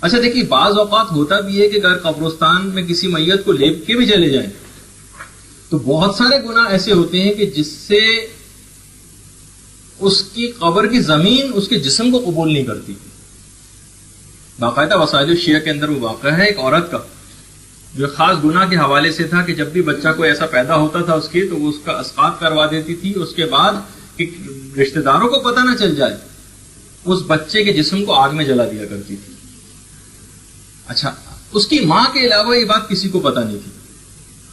اچھا دیکھیے, بعض اوقات ہوتا بھی ہے کہ اگر قبرستان میں کسی میت کو لیپ کے بھی چلے جائیں تو بہت سارے گناہ ایسے ہوتے ہیں کہ جس سے اس کی قبر کی زمین اس کے جسم کو قبول نہیں کرتی. باقاعدہ وسائل الشیعہ کے اندر وہ واقعہ ہے ایک عورت کا جو خاص گناہ کے حوالے سے تھا کہ جب بھی بچہ کوئی ایسا پیدا ہوتا تھا اس کی, تو وہ اس کا اسقاط کروا دیتی تھی. اس کے بعد کہ رشتہ داروں کو پتہ نہ چل جائے اس بچے کے جسم کو آگ میں جلا دیا کرتی تھی. اچھا, اس کی ماں کے علاوہ یہ بات کسی کو پتہ نہیں تھی.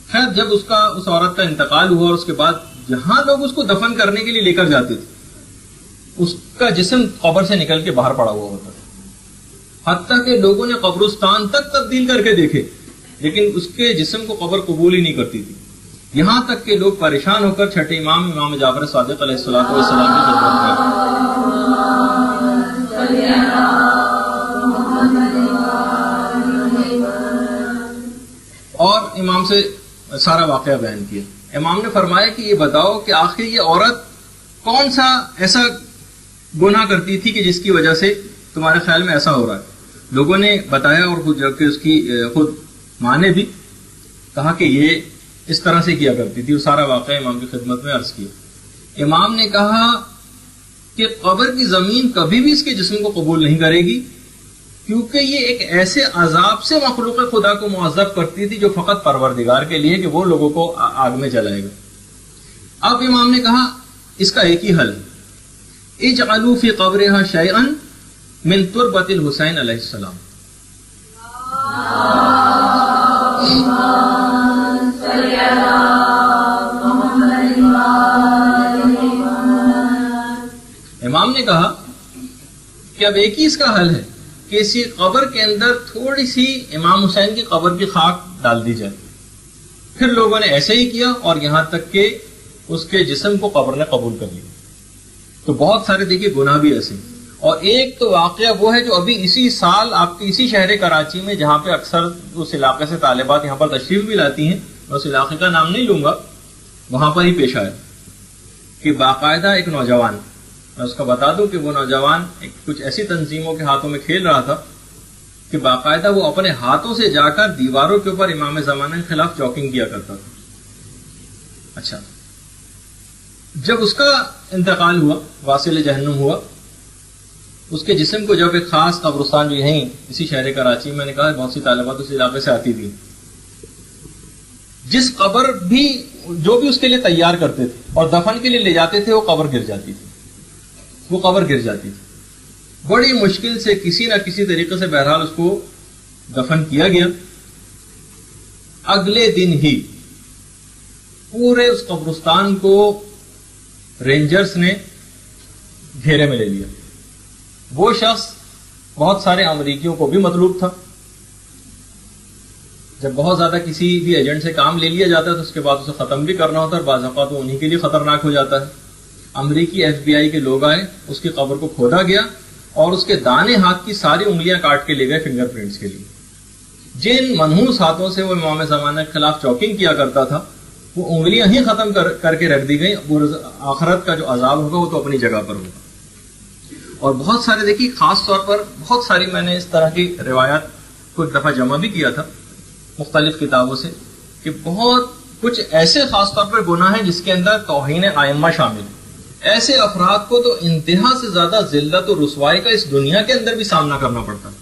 خیر, جب اس عورت کا انتقال ہوا اور اس کے بعد جہاں لوگ اس کو دفن کرنے کے لیے لے کر جاتے تھے اس کا جسم قبر سے نکل کے باہر پڑا ہوا ہوتا تھا. حتیٰ کہ لوگوں نے قبرستان تک تبدیل کر کے دیکھے لیکن اس کے جسم کو قبر قبول ہی نہیں کرتی تھی. یہاں تک کہ لوگ پریشان ہو کر چھٹے امام جعفر صادق علیہ الصلوۃ والسلام کی خدمت میں اور امام سے سارا واقعہ بیان کیا. امام نے فرمایا کہ یہ بتاؤ کہ آخر یہ عورت کون سا ایسا گناہ کرتی تھی کہ جس کی وجہ سے تمہارے خیال میں ایسا ہو رہا ہے. لوگوں نے بتایا اور خود جب کہ اس کی خود ماں نے بھی کہا کہ یہ اس طرح سے کیا کرتی تھی. وہ سارا واقعہ امام کی خدمت میں عرض کیا. امام نے کہا کہ قبر کی زمین کبھی بھی اس کے جسم کو قبول نہیں کرے گی کیونکہ یہ ایک ایسے عذاب سے مخلوق خدا کو معذب کرتی تھی جو فقط پروردگار کے لیے کہ وہ لوگوں کو آگ میں جلائے گا. اب امام نے کہا اس کا ایک ہی حل ہے, اجعلوا فی قبرها شیئا من تربۃ الحسین علیہ السلام. امام نے کہا کہ اب ایک ہی اس کا حل ہے کہ اسی قبر کے اندر تھوڑی سی امام حسین کی قبر کی خاک ڈال دی جائے پھر لوگوں نے ایسے ہی کیا اور یہاں تک کہ اس کے جسم کو قبر نے قبول کر لیا. تو بہت سارے دیکھیے گناہ بھی ایسے. اور ایک تو واقعہ وہ ہے جو ابھی اسی سال آپ کے اسی شہر کراچی میں، جہاں پہ اکثر اس علاقے سے طالبات یہاں پر تشریف بھی لاتی ہیں، میں اس علاقے کا نام نہیں لوں گا، وہاں پر ہی پیش آیا کہ باقاعدہ ایک نوجوان، میں اس کا بتا دوں کہ وہ نوجوان کچھ ایسی تنظیموں کے ہاتھوں میں کھیل رہا تھا کہ باقاعدہ وہ اپنے ہاتھوں سے جا کر دیواروں کے اوپر امام زمانہ کے خلاف چاکنگ کیا کرتا تھا. اچھا، جب اس کا انتقال ہوا، واصل جہنم ہوا، اس کے جسم کو جب ایک خاص قبرستان جو یہیں اسی شہر کراچی میں نے کہا بہت سی طالبات اس علاقے سے آتی تھی، جس قبر بھی جو بھی اس کے لیے تیار کرتے تھے اور دفن کے لیے لے جاتے تھے، وہ قبر گر جاتی تھی. بڑی مشکل سے کسی نہ کسی طریقے سے بہرحال اس کو دفن کیا گیا. اگلے دن ہی پورے اس قبرستان کو رینجرز نے گھیرے میں لے لیا. وہ شخص بہت سارے امریکیوں کو بھی مطلوب تھا. جب بہت زیادہ کسی بھی ایجنٹ سے کام لے لیا جاتا ہے تو اس کے بعد اسے ختم بھی کرنا ہوتا ہے، اور بعض اوقات وہ انہی کے لیے خطرناک ہو جاتا ہے. امریکی FBI کے لوگ آئے، اس کی قبر کو کھودا گیا اور اس کے دانے ہاتھ کی ساری انگلیاں کاٹ کے لے گئے فنگر پرنٹس کے لیے. جن منحوس ہاتھوں سے وہ امام زمانہ کے خلاف چاکنگ کیا کرتا تھا، وہ انگلیاں ہی ختم کر کے رکھ دی گئی. آخرت کا جو عذاب ہوگا وہ تو اپنی جگہ پر ہوگا. اور بہت سارے دیکھیے، خاص طور پر بہت ساری میں نے اس طرح کی روایات کو ایک دفعہ جمع بھی کیا تھا مختلف کتابوں سے، کہ بہت کچھ ایسے خاص طور پر گناہ ہیں جس کے اندر توہین ائمہ شامل ہے. ایسے افراد کو تو انتہا سے زیادہ ذلت و رسوائی کا اس دنیا کے اندر بھی سامنا کرنا پڑتا ہے.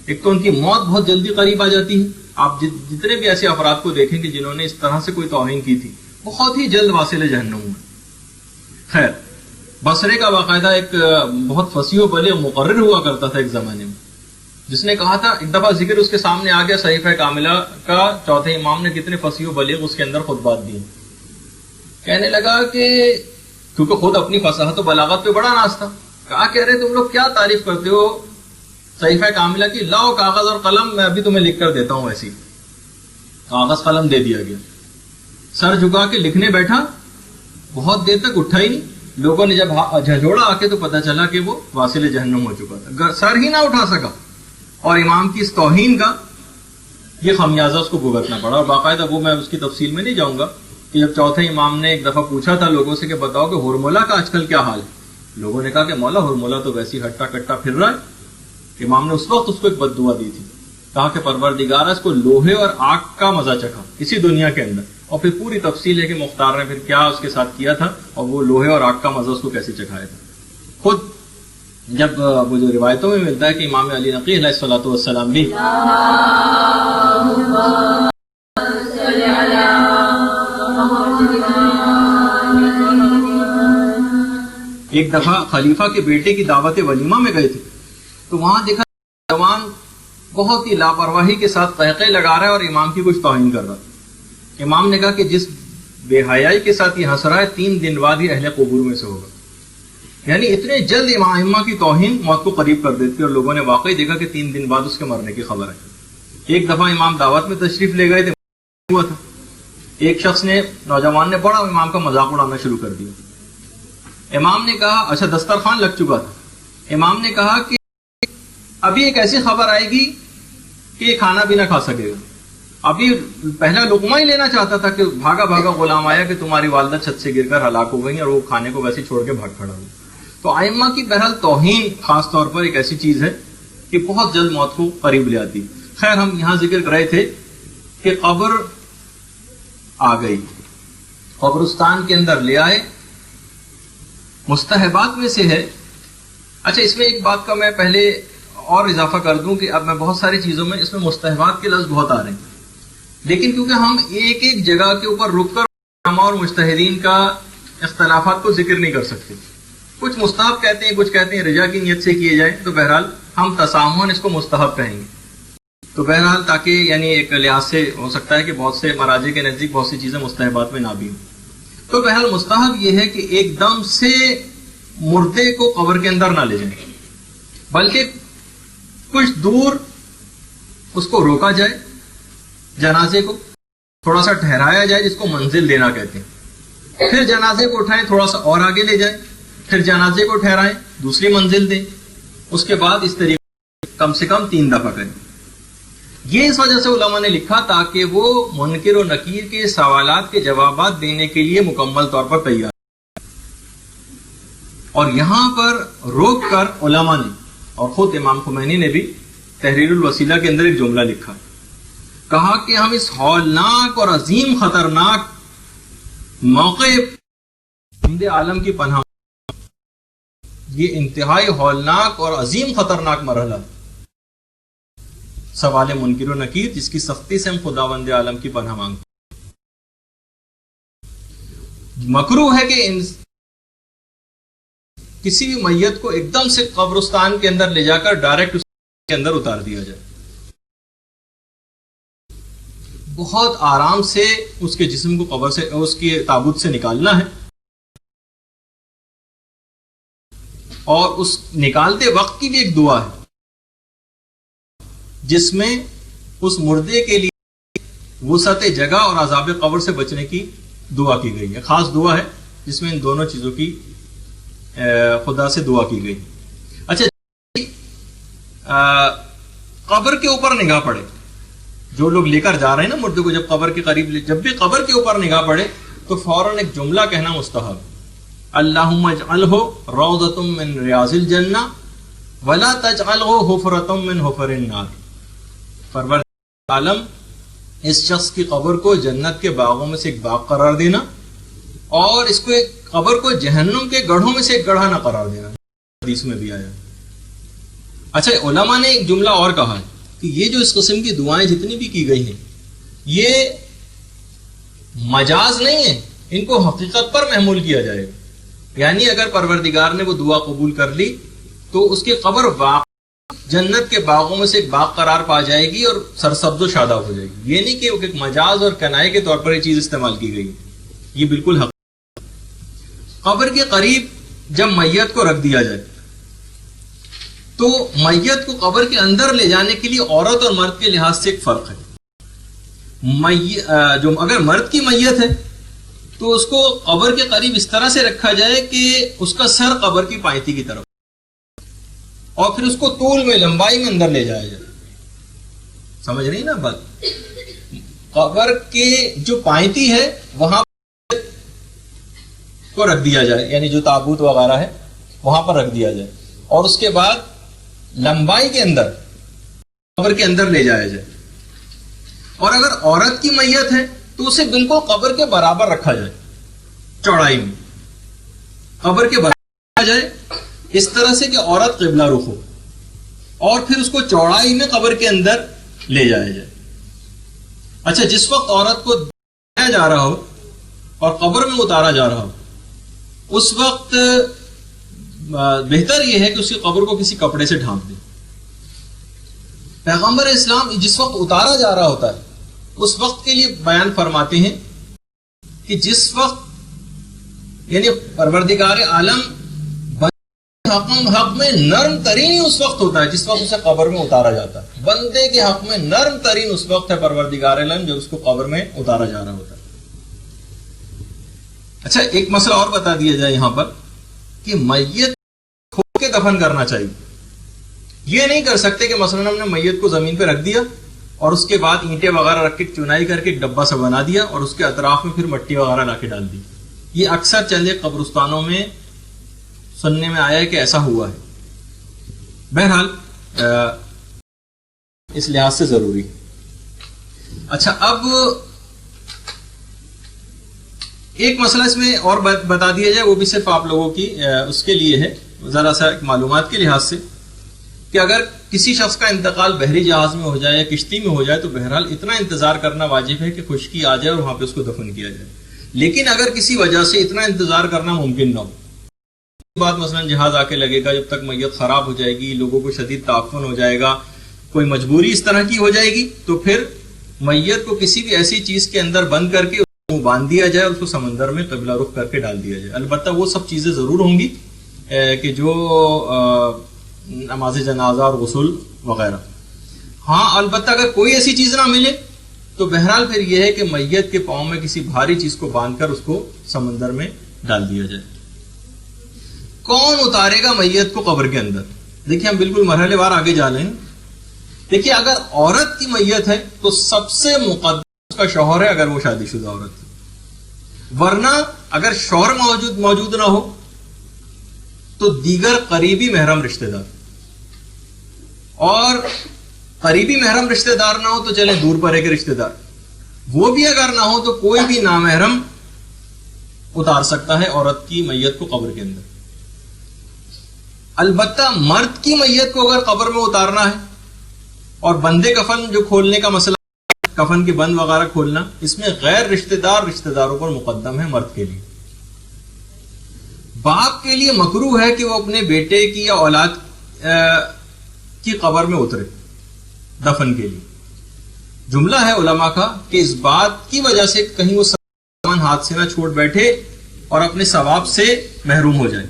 ایک تو ان کی موت بہت جلدی قریب آ جاتی ہے. آپ جتنے بھی ایسے افراد کو دیکھیں کہ جنہوں نے اس طرح سے کوئی توہین کی تھی، بہت ہی جلد واصل جہنم ہوئے. خیر، بصرے کا باقاعدہ ایک بہت فصیح و بلیغ مقرر ہوا کرتا تھا ایک زمانے میں، جس نے کہا تھا، ایک دفعہ ذکر اس کے سامنے آ گیا صحیفہ کاملہ کا، چوتھے امام نے کتنے فصیح و بلیغ اس کے اندر خطبات دیے. کہنے لگا کہ کیونکہ خود اپنی فصاحت و بلاغت پہ بڑا ناز تھا، کہا کہہ رہے تم لوگ کیا تعریف کرتے ہو صحیفہ کاملہ کی، لاؤ کاغذ اور قلم، میں ابھی تمہیں لکھ کر دیتا ہوں. ایسی کاغذ قلم دے دیا گیا. سر جھکا کے لکھنے بیٹھا، بہت دیر تک اٹھا ہی نہیں. لوگوں نے جب جھنجھوڑا آ کے تو پتا چلا کہ وہ واصل جہنم ہو چکا تھا. سر ہی نہ اٹھا سکا اور امام کی اس توہین کا یہ خمیازہ اس کو بھگتنا پڑا. اور باقاعدہ وہ میں اس کی تفصیل میں نہیں جاؤں گا کہ جب چوتھے امام نے ایک دفعہ پوچھا تھا لوگوں سے کہ بتاؤ کہ ہرملا کا آج کل کیا حال ہے، لوگوں نے کہا کہ مولا ہرملا تو ویسی ہٹا کٹا پھر رہا ہے. امام نے اس وقت اس کو ایک بد دعا دی تھی، کہا کہ پروردگارا اس کو لوہے اور آگ کا مزہ چکھا اسی دنیا کے اندر. اور پھر پوری تفصیل ہے کہ مختار نے پھر کیا اس کے ساتھ کیا تھا اور وہ لوہے اور آگ کا مزہ اس کو کیسے چکھایا تھا. خود جب وہ جو روایتوں میں ملتا ہے کہ امام علی نقی علیہ الصلوۃ والسلام بھی ایک دفعہ خلیفہ کے بیٹے کی دعوت ولیمہ میں گئے تھے، تو وہاں دیکھا جوان بہت ہی لاپرواہی کے ساتھ قہقہے لگا رہا ہے اور امام کی کچھ توہین کر رہا. امام نے کہا کہ جس بے حیائی کے ساتھ یہ ہنس رہا ہے 3 دن بعد ہی اہل قبور میں سے ہوگا. یعنی اتنے جلد امام کی توہین موت کو قریب کر دیتی، اور لوگوں نے واقعی دیکھا کہ 3 دن بعد اس کے مرنے کی خبر ہے. ایک دفعہ امام دعوت میں تشریف لے گئے تھے، ہوا تھا ایک شخص نے، نوجوان نے بڑا امام کا مذاق اڑانا شروع کر دیا. امام نے کہا، اچھا دسترخوان لگ چکا تھا، امام نے کہا کہ ابھی ایک ایسی خبر آئے گی کہ یہ کھانا بھی نہ کھا سکے گا. ابھی پہلا لقمہ ہی لینا چاہتا تھا کہ بھاگا بھاگا غلام آیا کہ تمہاری والدہ چھت سے گر کر ہلاک ہو گئی اور وہ کھانے کو ویسے چھوڑ کے بھاگ کھڑا ہوا. تو ائمہ کی بہرحال توہین خاص طور پر ایک ایسی چیز ہے کہ بہت جلد موت کو قریب لے آتی. خیر، ہم یہاں ذکر کر رہے تھے کہ قبر آ گئی، قبرستان کے اندر لے آئے، مستحبات میں سے ہے. اچھا، اس میں ایک بات کا میں پہلے اور اضافہ کر دوں کہ اب میں بہت ساری چیزوں میں اس میں مستحبات کے لفظ بہت آ رہے ہیں، لیکن کیونکہ ہم ایک ایک جگہ کے اوپر رک کر علماء اور مجتہدین کا اختلافات کو ذکر نہیں کر سکتے. کچھ مستحب کہتے ہیں، کچھ کہتے ہیں رجا کی نیت سے کیے جائیں، تو بہرحال ہم تسامحاً اس کو مستحب کہیں گے. تو بہرحال تاکہ یعنی ایک لحاظ سے ہو سکتا ہے کہ بہت سے مراجع کے نزدیک بہت سی چیزیں مستحبات میں نہ بھی ہوں. تو بہرحال مستحب یہ ہے کہ ایک دم سے مردے کو قبر کے اندر نہ لے جائیں، بلکہ کچھ دور اس کو روکا جائے جنازے کو، تھوڑا سا ٹھہرایا جائے جس کو منزل دینا کہتے ہیں، پھر جنازے کو اٹھائیں تھوڑا سا اور آگے لے جائیں، پھر جنازے کو ٹھہرائیں دوسری منزل دیں، اس کے بعد اس طریقے کم سے کم 3 دفعہ کریں۔ یہ اس وجہ سے علماء نے لکھا تاکہ وہ منکر و نکیر کے سوالات کے جوابات دینے کے لیے مکمل طور پر تیار۔ اور یہاں پر روک کر علماء نے اور خود امام خمینی نے بھی تحریر الوسیلہ کے اندر ایک جملہ لکھا، کہا کہ ہم اس ہولناک اور عظیم خطرناک موقع حمد عالم کی پناہ، یہ انتہائی ہولناک اور عظیم خطرناک مرحلہ سوال منکر و نکیر، جس کی سختی سے ہم خداوند عالم کی پناہ مانگتے ہیں۔ مکروہ ہے کہ کسی بھی میت کو ایک دم سے قبرستان کے اندر لے جا کر ڈائریکٹ اس کے اندر اتار دیا جائے، بہت آرام سے اس کے جسم کو قبر سے، اس کی تابوت سے نکالنا ہے، اور اس نکالتے وقت کی بھی ایک دعا ہے جس میں اس مردے کے لیے وسعت جگہ اور عذاب قبر سے بچنے کی دعا کی گئی ہے۔ خاص دعا ہے جس میں ان دونوں چیزوں کی خدا سے دعا کی گئی۔ اچھا، قبر کے اوپر نگاہ پڑے، جو لوگ لے کر جا رہے ہیں نا مردے کو، جب قبر کے قریب جب بھی قبر کے اوپر نگاہ پڑے تو فوراً ایک جملہ کہنا مستحب، اللہم اجعلہ روضۃ من ریاض الجنہ ولا تجعلہ حفرۃ من حفر النار۔ پروردگار عالم اس شخص کی قبر کو جنت کے باغوں میں سے ایک باغ قرار دینا، اور اس کو ایک قبر کو جہنم کے گڑھوں میں سے ایک گڑھا نہ قرار دینا، حدیث میں بھی آیا۔ اچھا، علماء نے ایک جملہ اور کہا ہے کہ یہ جو اس قسم کی دعائیں جتنی بھی کی گئی ہیں یہ مجاز نہیں ہے، ان کو حقیقت پر محمول کیا جائے گا۔ یعنی اگر پروردگار نے وہ دعا قبول کر لی تو اس کی قبر جنت کے باغوں میں سے ایک باغ قرار پا جائے گی اور سرسبز و شاداب ہو جائے گی۔ یہ نہیں کہ وہ ایک مجاز اور کنائے کے طور پر یہ چیز استعمال کی گئی، یہ بالکل حق۔ قبر کے قریب جب میت کو رکھ دیا جائے تو میت کو قبر کے اندر لے جانے کے لیے عورت اور مرد کے لحاظ سے ایک فرق ہے۔ جو اگر مرد کی میت ہے تو اس کو قبر کے قریب اس طرح سے رکھا جائے کہ اس کا سر قبر کی پائتی کی طرف، اور پھر اس کو طول میں، لمبائی میں اندر لے جایا جائے۔ سمجھ رہی نا بات؟ قبر کے جو پائتی ہے وہاں کو رکھ دیا جائے، یعنی جو تابوت وغیرہ ہے وہاں پر رکھ دیا جائے، اور اس کے بعد لمبائی کے اندر قبر کے اندر لے جایا جائے۔ اور اگر عورت کی میت ہے تو اسے بالکل قبر کے برابر رکھا جائے، چوڑائی میں قبر کے برابر رکھا جائے، اس طرح سے کہ عورت قبلہ رخ ہو، اور پھر اس کو چوڑائی میں قبر کے اندر لے جایا جائے۔ اچھا، جس وقت عورت کو دیا جا رہا ہو اور قبر میں اتارا جا رہا ہو اس وقت بہتر یہ ہے کہ اس کی قبر کو کسی کپڑے سے ڈھانپ دے۔ پیغمبر اسلام جس وقت اتارا جا رہا ہوتا ہے اس وقت کے لیے بیان فرماتے ہیں کہ جس وقت، یعنی پروردگار عالم حق میں نرم ترین ہی اس وقت ہوتا ہے جس وقت اسے قبر میں اتارا جاتا ہے۔ بندے کے حق میں نرم ترین اس وقت ہے پروردگار عالم جب اس کو قبر میں اتارا جا رہا ہوتا ہے۔ اچھا، ایک مسئلہ اور بتا دیا جائے یہاں پر کہ میت کھود کے دفن کرنا چاہیے۔ یہ نہیں کر سکتے کہ مثلا ہم نے میت کو زمین پہ رکھ دیا اور اس کے بعد اینٹیں وغیرہ رکھ کے چنائی کر کے ایک ڈبہ سا بنا دیا اور اس کے اطراف میں پھر مٹی وغیرہ لا کے ڈال دی۔ یہ اکثر چندے قبرستانوں میں سننے میں آیا ہے کہ ایسا ہوا ہے۔ بہرحال اس لحاظ سے ضروری۔ اچھا، اب ایک مسئلہ اس میں اور بتا دیا جائے، وہ بھی صرف آپ لوگوں کی اس کے لیے ہے، ذرا سا معلومات کے لحاظ سے، کہ اگر کسی شخص کا انتقال بحری جہاز میں ہو جائے یا کشتی میں ہو جائے تو بہرحال اتنا انتظار کرنا واجب ہے کہ خشکی آ جائے اور وہاں پہ اس کو دفن کیا جائے۔ لیکن اگر کسی وجہ سے اتنا انتظار کرنا ممکن نہ ہو، بعد مثلا جہاز آ کے لگے گا، جب تک میت خراب ہو جائے گی، لوگوں کو شدید تعفن ہو جائے گا، کوئی مجبوری اس طرح کی ہو جائے گی، تو پھر میت کو کسی بھی ایسی چیز کے اندر بند کر کے باندھ دیا جائے اور اس کو سمندر میں قبلہ رخ کر کے ڈال دیا جائے۔ البتہ وہ سب چیزیں ضرور ہوں گی کہ جو نماز جنازہ اور غسل وغیرہ۔ ہاں، البتہ اگر کوئی ایسی چیز نہ ملے تو بہرحال پھر یہ ہے کہ میت کے پاؤں میں کسی بھاری چیز کو باندھ کر اس کو سمندر میں ڈال دیا جائے. کون اتارے گا میت کو قبر کے اندر؟ دیکھیے ہم بالکل مرحلے وار آگے جا رہے ہیں. دیکھیے اگر عورت کی میت ہے تو سب سے مقدم اس کا شوہر ہے اگر وہ شادی شدہ عورت ہے، ورنہ اگر شوہر موجود نہ ہو تو دیگر قریبی محرم رشتہ دار، اور قریبی محرم رشتہ دار نہ ہو تو چلیں دور پرے کے رشتہ دار، وہ بھی اگر نہ ہو تو کوئی بھی نامحرم اتار سکتا ہے عورت کی میت کو قبر کے اندر. البتہ مرد کی میت کو اگر قبر میں اتارنا ہے، اور بندے کفن جو کھولنے کا مسئلہ، کفن کے بند وغیرہ کھولنا، اس میں غیر رشتہ داروں پر مقدم ہے مرد کے لیے. باپ کے لیے مکروہ ہے کہ وہ اپنے بیٹے کی یا اولاد کی قبر میں اترے دفن کے لیے. جملہ ہے علماء کا کہ اس بات کی وجہ سے کہیں وہ سامان ہاتھ سے نہ چھوڑ بیٹھے اور اپنے ثواب سے محروم ہو جائے،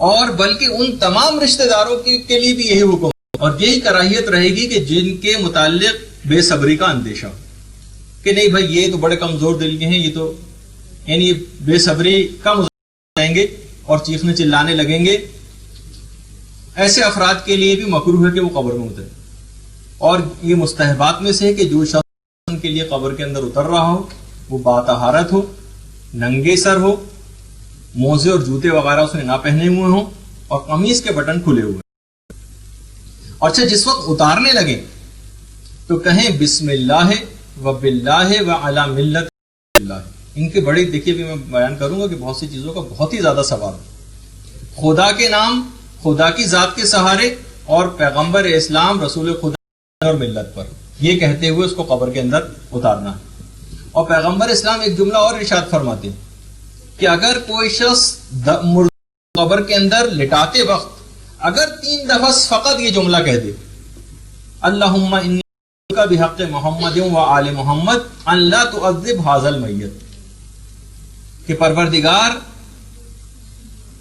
اور بلکہ ان تمام رشتہ داروں کے لیے بھی یہی حکم اور یہی کراہیت رہے گی کہ جن کے متعلق بے صبری کا اندیشہ ہو کہ نہیں بھائی یہ تو بڑے کمزور دل کے ہیں، یہ تو یعنی بے صبری کا مظاہرہ کریں گے اور چیخنے چلانے لگیں گے. ایسے افراد کے لیے بھی مکروہ ہے کہ وہ قبر میں اترے. اور یہ مستحبات میں سے ہے کہ جو شخص کے لیے قبر کے اندر اتر رہا ہو وہ باطہارت ہو، ننگے سر ہو، موزے اور جوتے وغیرہ اس نے نہ پہنے ہوئے ہوں، اور قمیص کے بٹن کھلے ہوئے. اچھا جس وقت اتارنے لگے تو کہیں بسم اللہ و باللہ و علی ملت اللہ. ان کے بڑے دیکھیے بھی میں بیان کروں گا کہ بہت سی چیزوں کا بہت ہی زیادہ سوال ہے. خدا کے نام، خدا کی ذات کے سہارے، اور پیغمبر اسلام رسول خدا اور ملت پر، یہ کہتے ہوئے اس کو قبر کے اندر اتارنا ہے. اور پیغمبر اسلام ایک جملہ اور ارشاد فرماتے ہیں کہ اگر کوئی شخص قبر کے اندر لٹاتے وقت اگر 3 دفعہ فقط یہ جملہ کہہ دے، اللہم انی کا بحق محمد و آل محمد ان لا تعذب ھذا المیت، کہ پروردگار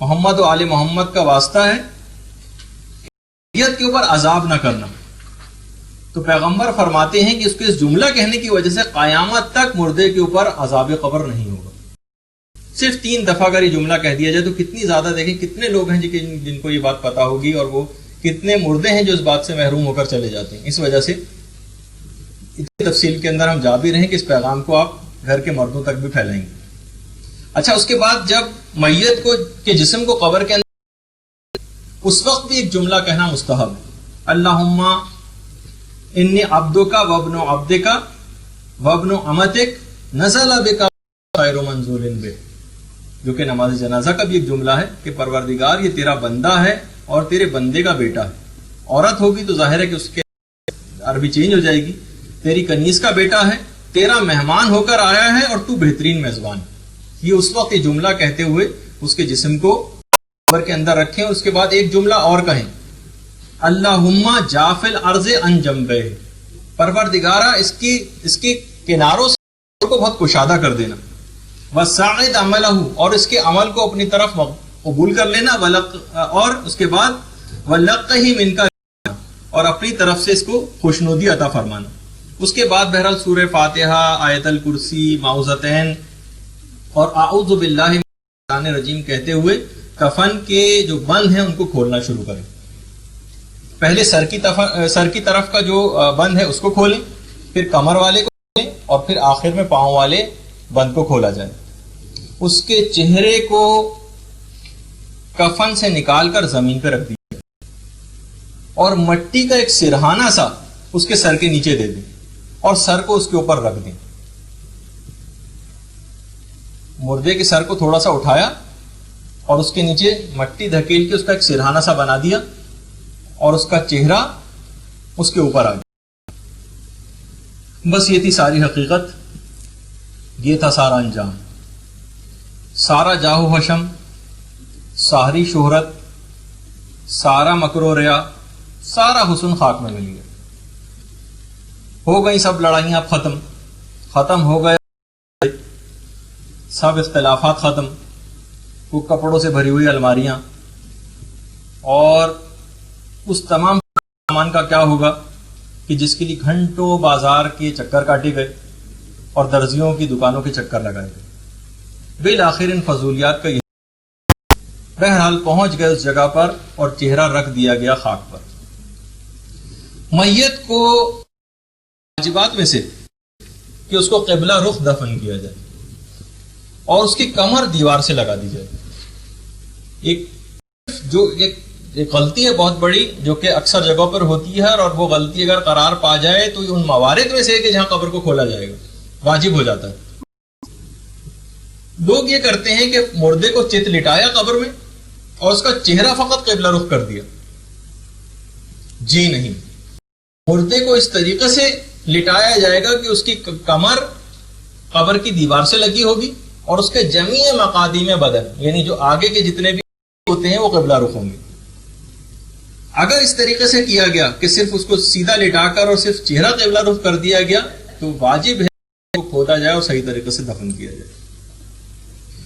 محمد و آل محمد کا واسطہ ہے میت کے اوپر عذاب نہ کرنا، تو پیغمبر فرماتے ہیں کہ اس کے اس جملہ کہنے کی وجہ سے قیامت تک مردے کے اوپر عذاب قبر نہیں ہوگا. صرف 3 دفعہ اگر یہ جملہ کہہ دیا جائے تو کتنی زیادہ، دیکھیں کتنے لوگ ہیں جن کو یہ بات پتا ہوگی، اور وہ کتنے مردے ہیں جو اس بات سے محروم ہو کر چلے جاتے ہیں. اس وجہ سے اتنی تفصیل کے اندر ہم جا بھی رہے ہیں کہ اس پیغام کو آپ گھر کے مردوں تک بھی پھیلائیں گے. اچھا اس کے بعد جب میت کو کے جسم کو قبر کے اندر، اس وقت بھی ایک جملہ کہنا مستحب ہے، اللہم انی عبدک وابن عبدک وابن امتک نزل بک خیر منزول بک، جو کہ نماز جنازہ کا بھی ایک جملہ ہے کہ پروردگار یہ تیرا بندہ ہے اور تیرے بندے کا بیٹا ہے. عورت ہوگی تو ظاہر ہے کہ اس کے عربی چینج ہو جائے گی. تیری کنیز کا بیٹا ہے، تیرا مہمان ہو کر آیا ہے اور تو بہترین میزبان. یہ اس وقت یہ جملہ کہتے ہوئے اس کے جسم کو قبر کے اندر رکھیں، اور اس کے بعد ایک جملہ اور کہیں، اللہم جاف الارض عن جنبہ، پروردگارہ اس کی کناروں سے کو بہت کشادہ کر دینا، وساعد عملہ، اور اس کے عمل کو اپنی طرف قبول کر لینا، اور اس کے بعد ولقہ منک، اور اپنی طرف سے اس کو خوشنودی عطا فرمانا. اس کے بعد بہرحال سورہ فاتحہ، آیت الکرسی، معوذتین اور اعوذ باللہ من الشیطان الرجیم کہتے ہوئے کفن کے جو بند ہیں ان کو کھولنا شروع کریں. پہلے سر کی طرف کا جو بند ہے اس کو کھولیں، پھر کمر والے کو کھولیں، اور پھر آخر میں پاؤں والے بند کو کھولا جائے. اس کے چہرے کو کفن سے نکال کر زمین پہ رکھ دیں، اور مٹی کا ایک سرہانہ سا اس کے سر کے نیچے دے دیں، اور سر کو اس کے اوپر رکھ دیں. مردے کے سر کو تھوڑا سا اٹھایا اور اس کے نیچے مٹی دھکیل کے اس کا ایک سرہانہ سا بنا دیا، اور اس کا چہرہ اس کے اوپر آ گیا. بس یہ تھی ساری حقیقت، یہ تھا سارا انجام. سارا جاہ و حشم، ساری شہرت، سارا مکر و ریا، سارا حسن خاک میں مل گیا. ہو گئی سب لڑائیاں ختم ہو گئے سب اختلافات ختم، وہ کپڑوں سے بھری ہوئی الماریاں، اور اس تمام سامان کا کیا ہوگا کہ جس کے لیے گھنٹوں بازار کے چکر کاٹے گئے اور درزیوں کی دکانوں کے چکر لگائے گئے. بالآخر ان فضولیات کا یہ بہرحال پہنچ گئے اس جگہ پر اور چہرہ رکھ دیا گیا خاک پر. میت کو واجبات میں سے کہ اس کو قبلہ رخ دفن کیا جائے اور اس کی کمر دیوار سے لگا دی جائے. ایک غلطی ہے بہت بڑی جو کہ اکثر جگہوں پر ہوتی ہے، اور وہ غلطی اگر قرار پا جائے تو ان موارد میں سے کہ جہاں قبر کو کھولا جائے گا واجب ہو جاتا ہے. لوگ یہ کرتے ہیں کہ مردے کو چت لٹایا قبر میں اور اس کا چہرہ فقط قبلہ رخ کر دیا. جی نہیں، مردے کو اس طریقے سے لٹایا جائے گا کہ اس کی کمر قبر کی دیوار سے لگی ہوگی اور اس کے جمیع مقادیم بدن یعنی جو آگے کے جتنے بھی ہوتے ہیں وہ قبلہ رخ ہوں گے. اگر اس طریقے سے کیا گیا کہ صرف اس کو سیدھا لٹا کر اور صرف چہرہ قبلہ رخ کر دیا گیا تو واجب ہے کہ وہ کھودا جائے اور صحیح طریقے سے دفن کیا جائے.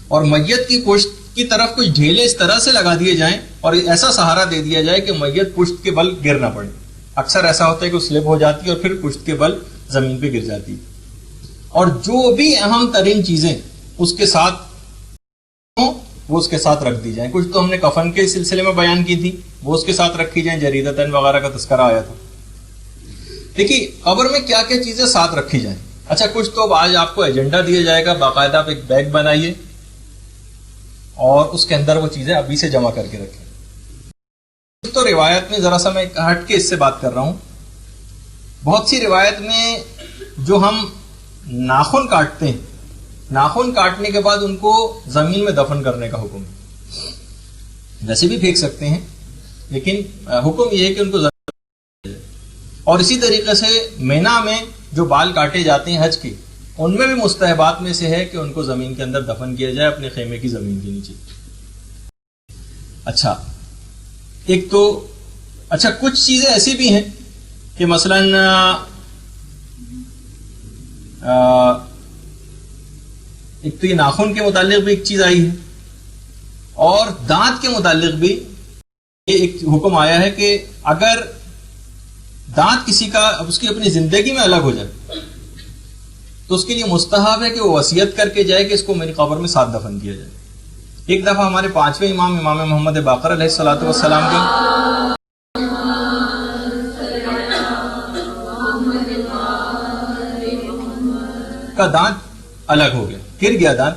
اور میت کی پشت کی طرف کچھ ڈھیلے اس طرح سے لگا دیے جائیں اور ایسا سہارا دے دیا جائے کہ میت پشت کے بل گر نہ پڑے. اکثر ایسا ہوتا ہے کہ وہ سلپ ہو جاتی ہے اور پھر پشت کے بل زمین پہ گر جاتی ہے. اور جو بھی اہم ترین چیزیں اس کے ساتھ ہوں وہ اس کے ساتھ رکھ دی جائیں. کچھ تو ہم نے کفن کے سلسلے میں بیان کی تھی، وہ اس کے ساتھ رکھی جائیں. جریدتن وغیرہ کا تذکرہ آیا تھا. دیکھیے قبر میں کیا کیا چیزیں ساتھ رکھی جائیں. اچھا کچھ تو آج آپ کو ایجنڈا دیا جائے گا، باقاعدہ آپ ایک بیگ بنائیے اور اس کے اندر وہ چیزیں ابھی سے جمع کر کے رکھیں. تو روایت میں ذرا سا میں ہٹ کے اس سے بات کر رہا ہوں. بہت سی روایت میں جو ہم ناخن کاٹتے ہیں، ناخن کاٹنے کے بعد ان کو زمین میں دفن کرنے کا حکم ہے. ویسے بھی پھینک سکتے ہیں لیکن حکم یہ ہے کہ ان کو زمین. اور اسی طریقے سے مینا میں جو بال کاٹے جاتے ہیں حج کے، ان میں بھی مستحبات میں سے ہے کہ ان کو زمین کے اندر دفن کیا جائے اپنے خیمے کی زمین کے نیچے. اچھا ایک تو کچھ چیزیں ایسی بھی ہیں کہ مثلا ایک تو یہ ناخن کے متعلق بھی ایک چیز آئی ہے اور دانت کے متعلق بھی ایک حکم آیا ہے کہ اگر دانت کسی کا اس کی اپنی زندگی میں الگ ہو جائے تو اس کے لیے مستحب ہے کہ وہ وصیت کر کے جائے کہ اس کو میری قبر میں ساتھ دفن کیا جائے. ایک دفعہ ہمارے 5ویں امام محمد باقر علیہ الصلوۃ والسلام کا دانت الگ ہو گیا، گر گیا دانت.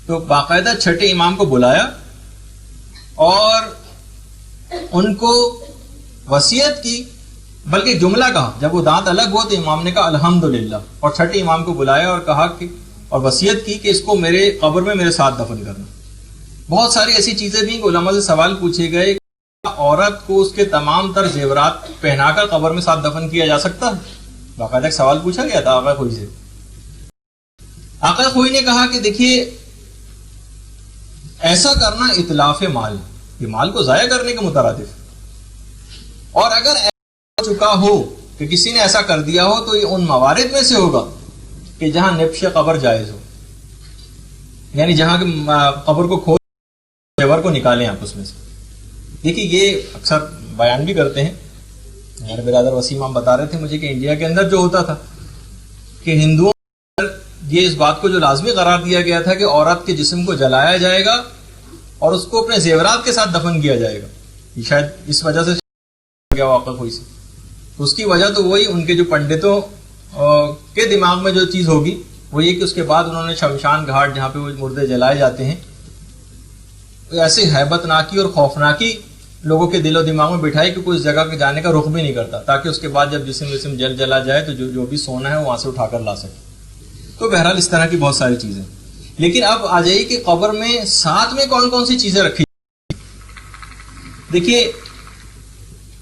تو باقاعدہ چھٹے امام کو بلایا اور ان کو وصیت کی، بلکہ جملہ کہا. جب وہ دانت الگ ہوا تو امام نے کہا الحمدللہ، اور چھٹے امام کو بلایا اور کہا کہ اور وصیت کی کہ اس کو میرے قبر میں میرے ساتھ دفن کرنا. بہت ساری ایسی چیزیں بھی علماء سے سوال پوچھے گئے کہ عورت کو اس کے تمام تر زیورات پہنا کر قبر میں ساتھ دفن کیا جا سکتا ہے؟ باقاعدہ ایک سوال پوچھا گیا تھا آقا خوئی سے. آقا خوئی نے کہا کہ دیکھیے ایسا کرنا اتلاف مال، یہ مال کو ضائع کرنے کے مترادف، اور اگر ایسا ہو چکا ہو کہ کسی نے ایسا کر دیا ہو تو یہ ان موارد میں سے ہوگا کہ جہاں نبش قبر جائز ہو، یعنی جہاں قبر کو کھول زیور کو نکالیں آپ اس میں سے. دیکھیے یہ اکثر بیان بھی کرتے ہیں، ہمارے برادر وسیم ہم بتا رہے تھے مجھے کہ انڈیا کے اندر جو ہوتا تھا کہ ہندوؤں یہ اس بات کو جو لازمی قرار دیا گیا تھا کہ عورت کے جسم کو جلایا جائے گا اور اس کو اپنے زیورات کے ساتھ دفن کیا جائے گا. یہ شاید اس وجہ سے گیا واقف ہوئی سے، تو اس کی وجہ تو وہی ان کے جو پنڈتوں کے دماغ میں جو چیز ہوگی وہ یہ کہ اس کے بعد انہوں نے شمشان گھاٹ جہاں پہ وہ مردے جلائے جاتے ہیں ایسے ہیبت ناکی اور خوفناکی لوگوں کے دل و دماغ میں بٹھائی کہ کوئی اس جگہ کے جانے کا رخ بھی نہیں کرتا، تاکہ اس کے بعد جب جسم جلا جائے تو جو بھی سونا ہے وہ وہاں سے اٹھا کر لا سکے. تو بہرحال اس طرح کی بہت ساری چیزیں. لیکن اب آ جائیے کہ قبر میں ساتھ میں کون کون سی چیزیں رکھی. دیکھیے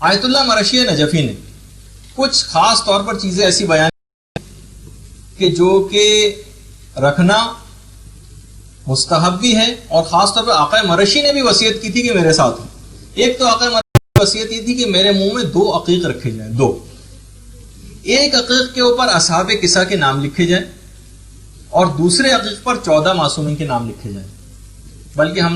آیت اللہ مرشی نجفی نے کچھ خاص طور پر چیزیں ایسی بیان کہ جو کہ رکھنا مستحب بھی ہے، اور خاص طور پر آقا مرشی نے بھی وصیت کی تھی کہ میرے ساتھ ہو. ایک تو آقا مرشی کی وصیت یہ تھی کہ میرے منہ میں 2 عقیق رکھے جائیں، 2. ایک عقیق کے اوپر اصحاب کسا کے نام لکھے جائیں اور دوسرے عقیق پر 14 معصومین کے نام لکھے جائیں. بلکہ ہم